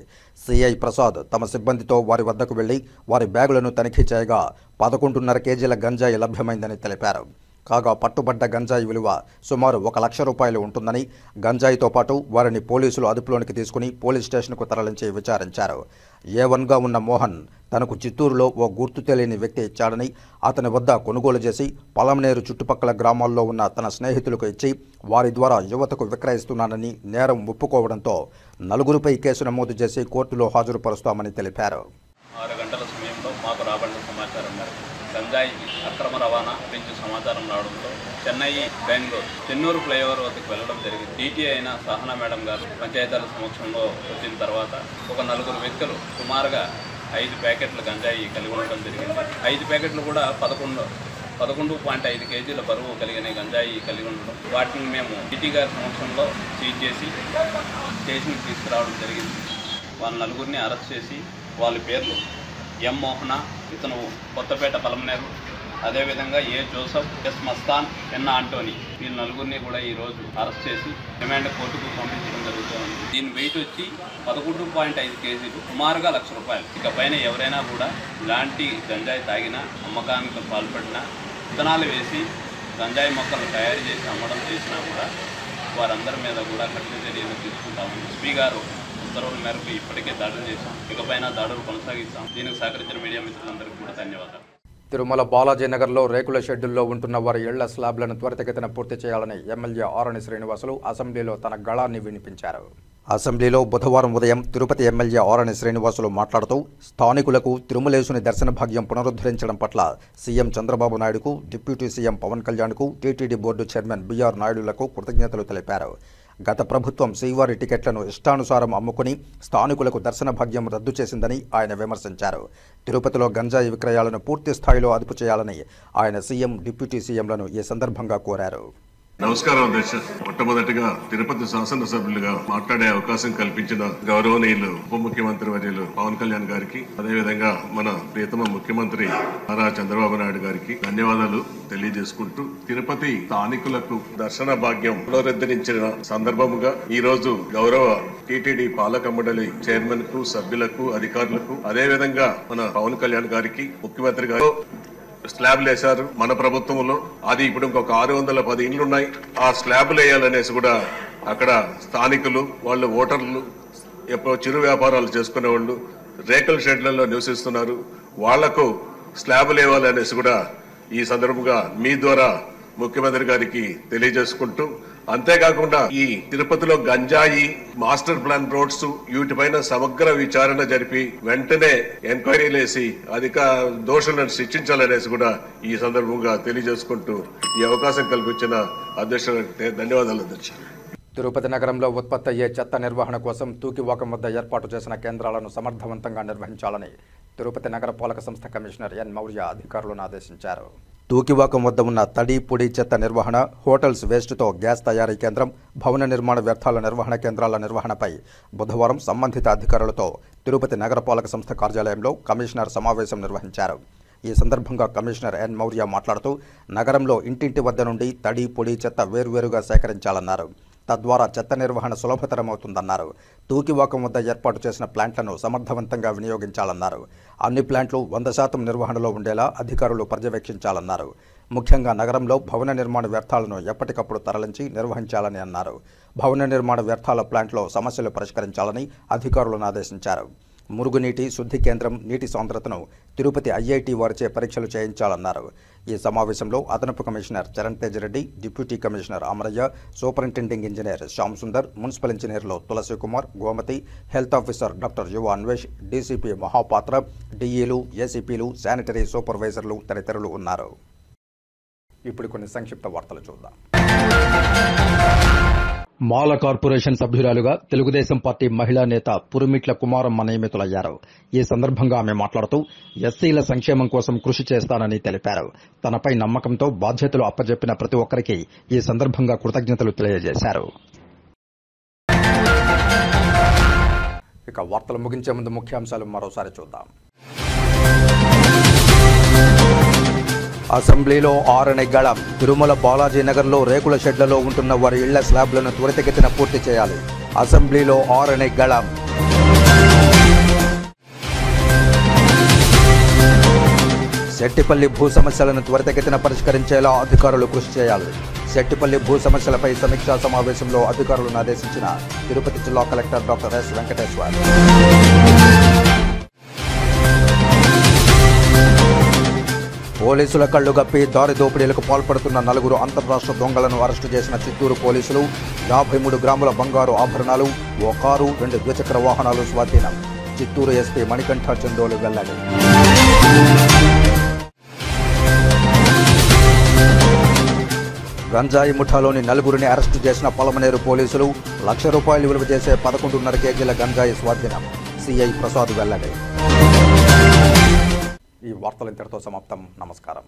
సిఐ ప్రసాద్ తమ సిబ్బందితో వారి వద్దకు వెళ్లి వారి బ్యాగులను తనిఖీ చేయగా 11.5 కేజీల గంజాయి లభ్యమైందని తెలిపారు. కాగా పట్టుబడ్డ గంజాయి విలువ సుమారు 1 లక్ష రూపాయలు ఉంటుందని, గంజాయితో పాటు వారిని పోలీసులు అదుపులోనికి తీసుకుని పోలీస్ స్టేషన్కు తరలించి విచారించారు. A1గా ఉన్న మోహన్ తనకు చిత్తూరులో ఓ గుర్తు తెలియని వ్యక్తి ఇచ్చాడని, అతని వద్ద కొనుగోలు చేసి పలమనేరు చుట్టుపక్కల గ్రామాల్లో ఉన్న తన స్నేహితులకు ఇచ్చి వారి ద్వారా యువతకు విక్రయిస్తున్నానని నేరం ఒప్పుకోవడంతో 4గురిపై కేసు నమోదు చేసి కోర్టులో హాజరుపరుస్తామని తెలిపారు. 6 గంటల సమయంలో మాకు రాబడిన సమాచారం మేరకు గంజాయి అక్రమ రవాణా గురించి సమాచారం రావడంతో చెన్నై బెంగళూరు చెన్నూరు ఫ్లైఓవర్ వద్దకు వెళ్ళడం జరిగింది. డీటీ అయిన సహనా మేడం గారు పంచాయతీల సమక్షంలో వచ్చిన తర్వాత ఒక 4 వ్యక్తులు సుమారుగా 5 ప్యాకెట్ల గంజాయి కలిగి ఉండడం జరిగింది. 5 ప్యాకెట్లు కూడా 11.5 కేజీల బరువు కలిగిన గంజాయి కలిగి ఉండడం, వాటిని మేము డీటీ గారి సమక్షంలో సీజ్ చేసి స్టేషన్కి తీసుకురావడం జరిగింది. వాళ్ళ 4గురిని అరెస్ట్ చేసి వాళ్ళ పేర్లు ఎం మోహన, ఇతను కొత్తపేట పలమనేరు, అదేవిధంగా ఏ జోసఫ్, ఎస్ మస్తాన్, ఎన్ ఆంటోనీ, వీళ్ళు నలుగురిని కూడా ఈరోజు అరెస్ట్ చేసి రిమాండ్ కోర్టుకు పంపించడం జరుగుతుంది. దీని వెయిట్ వచ్చి 11.5 కేజీలు, సుమారుగా ₹1,00,000. ఇకపైన ఎవరైనా కూడా ఇలాంటి గంజాయి తాగినా, అమ్మకానికి పాల్పడినా, విత్తనాలు వేసి గంజాయి మొక్కలు తయారు చేసి అమ్మడం చేసినా కూడా వారందరి మీద కూడా కఠిన చర్యలు తీసుకుంటామని ఎస్పీ గారు ఉత్తర్వుల మేరకు ఇప్పటికే దాడులు చేశాం. ఇకపైన దాడులు కొనసాగిస్తాం. దీనికి సహకరించిన మీడియా మిత్రులందరికీ కూడా ధన్యవాదాలు. తిరుమల బాలాజీ నగర్లో రేకుల షెడ్యూల్లో ఉంటున్న వారి ఇళ్ల స్లాబ్లను త్వరితగతిన పూర్తి చేయాలని ఎమ్మెల్యే ఆరణి శ్రీనివాసులు అసెంబ్లీలో తన గళాన్ని వినిపించారు. అసెంబ్లీలో బుధవారం ఉదయం తిరుపతి ఎమ్మెల్యే ఆరణి శ్రీనివాసులు మాట్లాడుతూ స్థానికులకు తిరుమలేశుని దర్శన భాగ్యం పునరుద్ధరించడం పట్ల సీఎం చంద్రబాబు నాయుడుకు, డిప్యూటీ సీఎం పవన్ కళ్యాణ్కు, టీటీడీ బోర్డు చైర్మన్ బీఆర్ నాయుడులకు కృతజ్ఞతలు తెలిపారు. గత ప్రభుత్వం శ్రీవారి టికెట్లను ఇష్టానుసారం అమ్ముకుని స్థానికులకు దర్శన భాగ్యం రద్దు చేసిందని ఆయన విమర్శించారు. తిరుపతిలో గంజాయి విక్రయాలను పూర్తి స్థాయిలో అదుపు చేయాలని ఆయన సీఎం, డిప్యూటీ సీఎంలను ఈ సందర్భంగా కోరారు. నమస్కారం అధ్యక్ష. మొట్టమొదటిగా తిరుపతి శాసనసభ్యులుగా మాట్లాడే అవకాశం కల్పించిన గౌరవనీయులు ఉప ముఖ్యమంత్రి వర్యులు పవన్ కళ్యాణ్ గారికి, అదేవిధంగా మన ప్రియతమ ముఖ్యమంత్రి నారా చంద్రబాబు నాయుడు గారికి ధన్యవాదాలు తెలియజేసుకుంటూ, తిరుపతి స్థానికులకు దర్శన భాగ్యం పునరుద్ధరించిన సందర్భముగా ఈ రోజు గౌరవ టీటీడీ పాలక మండలి చైర్మన్ కు, సభ్యులకు, అధికారులకు, అదేవిధంగా మన పవన్ కళ్యాణ్ గారికి, ముఖ్యమంత్రి గారు స్లాబ్లు వేశారు మన ప్రభుత్వంలో. అది ఇప్పుడు ఇంకొక 610 ఇండ్లు ఉన్నాయి. ఆ స్లాబ్లు వేయాలనేసి కూడా అక్కడ స్థానికులు, వాళ్ళు ఓటర్లు, ఎప్పుడు చిరు వ్యాపారాలు చేసుకునే వాళ్ళు రేకుల షెడ్లలో నివసిస్తున్నారు. వాళ్లకు స్లాబ్లు వేయాలనేసి కూడా ఈ సందర్భంగా మీ ద్వారా ముఖ్యమంత్రి గారికి తెలియజేసుకుంటూ, అంతేకాకుండా ఈ తిరుపతిలో గంజాయి, మాస్టర్ ప్లాన్ రోడ్స్, వీటిపైన సమగ్ర విచారణ జరిపి వెంటనే ఎంక్వైరీలు వేసి అధిక దోషులను శిక్షించాలనేసి కూడా ఈ సందర్భంగా తెలియజేసుకుంటూ ఈ అవకాశం కల్పించిన అధ్యక్షులకు ధన్యవాదాలు అధ్యక్ష. తిరుపతి నగరంలో ఉత్పత్తి అయ్యే చెత్త నిర్వహణ కోసం తూకివాకం వద్ద ఏర్పాటు చేసిన కేంద్రాలను సమర్థవంతంగా నిర్వహించాలని తిరుపతి నగర పాలక సంస్థ కమిషనర్ ఎన్ మౌర్య అధికారులను ఆదేశించారు. తూకివాకం వద్ద ఉన్న తడి, పొడి చెత్త నిర్వహణ, హోటల్స్ వేస్ట్తో గ్యాస్ తయారీ కేంద్రం, భవన నిర్మాణ వ్యర్థాల నిర్వహణ కేంద్రాల నిర్వహణపై బుధవారం సంబంధిత అధికారులతో తిరుపతి నగరపాలక సంస్థ కార్యాలయంలో కమిషనర్ సమావేశం నిర్వహించారు. ఈ సందర్భంగా కమిషనర్ ఎన్ మౌర్య మాట్లాడుతూ, నగరంలో ఇంటింటి వద్ద నుండి తడి, పొడి చెత్త వేర్వేరుగా సేకరించాలన్నారు. తద్వారా చెత్త నిర్వహణ సులభతరమవుతుందన్నారు. తూకివాకం వద్ద ఏర్పాటు చేసిన ప్లాంట్లను సమర్థవంతంగా వినియోగించాలన్నారు. అన్ని ప్లాంట్లు 100% నిర్వహణలో ఉండేలా అధికారులు పర్యవేక్షించాలన్నారు. ముఖ్యంగా నగరంలో భవన నిర్మాణ వ్యర్థాలను ఎప్పటికప్పుడు తరలించి నిర్వహించాలని అన్నారు. భవన నిర్మాణ వ్యర్థాల ప్లాంట్లో సమస్యలు పరిష్కరించాలని అధికారులను ఆదేశించారు. మురుగునీటి శుద్ధి కేంద్రం నీటి సాంద్రతను తిరుపతి ఐఐటి వారిచే పరీక్షలు చేయించాలన్నారు. ఈ సమావేశంలో అదనపు commissioner Charan Tej Reddy, deputy commissioner Amarayya, superintending engineer Shyam Sundar, municipal ఇంజనీర్లు Tulasi Kumar, Gomathi, health officer doctor Yuva Anvesh, DCP Mahapatra, డీఈలు, ఏసీపీలు, శానిటరీ సూపర్వైజర్లు తదితరులు ఉన్నారు. ఇప్పుడు కొన్ని సంక్షిప్త వార్తలు చూద్దాం. మాల కార్పొరేషన్ సభ్యురాలుగా తెలుగుదేశం పార్టీ మహిళా నేత పురుమిట్ల కుమారమ్మ నియమితులయ్యారు. ఈ సందర్భంగా ఆమె మాట్లాడుతూ, ఎస్సీల సంక్షేమం కోసం కృషి చేస్తానని తెలిపారు. తనపై నమ్మకంతో బాధ్యతలు అప్పజెప్పిన ప్రతి ఒక్కరికి ఈ సందర్భంగా కృతజ్ఞతలు తెలియజేశారు. ఇక వార్తలు ముగించే ముందు ముఖ్యాంశాలు మరోసారి చూద్దాం. అసెంబ్లీలో ఆరణి గళం. తిరుమల బాలాజీ నగర్లో రేకుల షెడ్లలో ఉంటున్న వారి ఇళ్ల స్లాబ్లను త్వరితగతిన పూర్తి చేయాలి. అసెంబ్లీలో ఆరణి గళం. శెట్టిపల్లి భూ సమస్యలను త్వరితగతిన పరిష్కరించేలా అధికారులు కృషి చేయాలి. శెట్టిపల్లి భూ సమస్యలపై సమీక్షా సమావేశంలో అధికారులను ఆదేశించిన తిరుపతి జిల్లా కలెక్టర్ డాక్టర్ ఎస్ వెంకటేశ్వర్. పోలీసుల కళ్లు గప్పి దారి దోపిడీలకు పాల్పడుతున్న 4 అంతర్రాష్ట్ర దొంగలను అరెస్టు చేసిన చిత్తూరు పోలీసులు. 53 గ్రాముల బంగారు ఆభరణాలు, ఓ కారు, 2 ద్విచక్ర వాహనాలు స్వాధీనం. చిత్తూరు ఎస్పీ మణికంఠ చందోలు వెల్లడి. గంజాయి ముఠాలోని 4గురిని అరెస్టు చేసిన పలమనేరు పోలీసులు. ₹1,00,000 విలువ చేసే 11.5 కేజీల గంజాయి స్వాధీనం. సిఐ ప్రసాద్ వెల్లడి. ఈ వార్తలు ఇంతటితో సమాప్తం. నమస్కారం.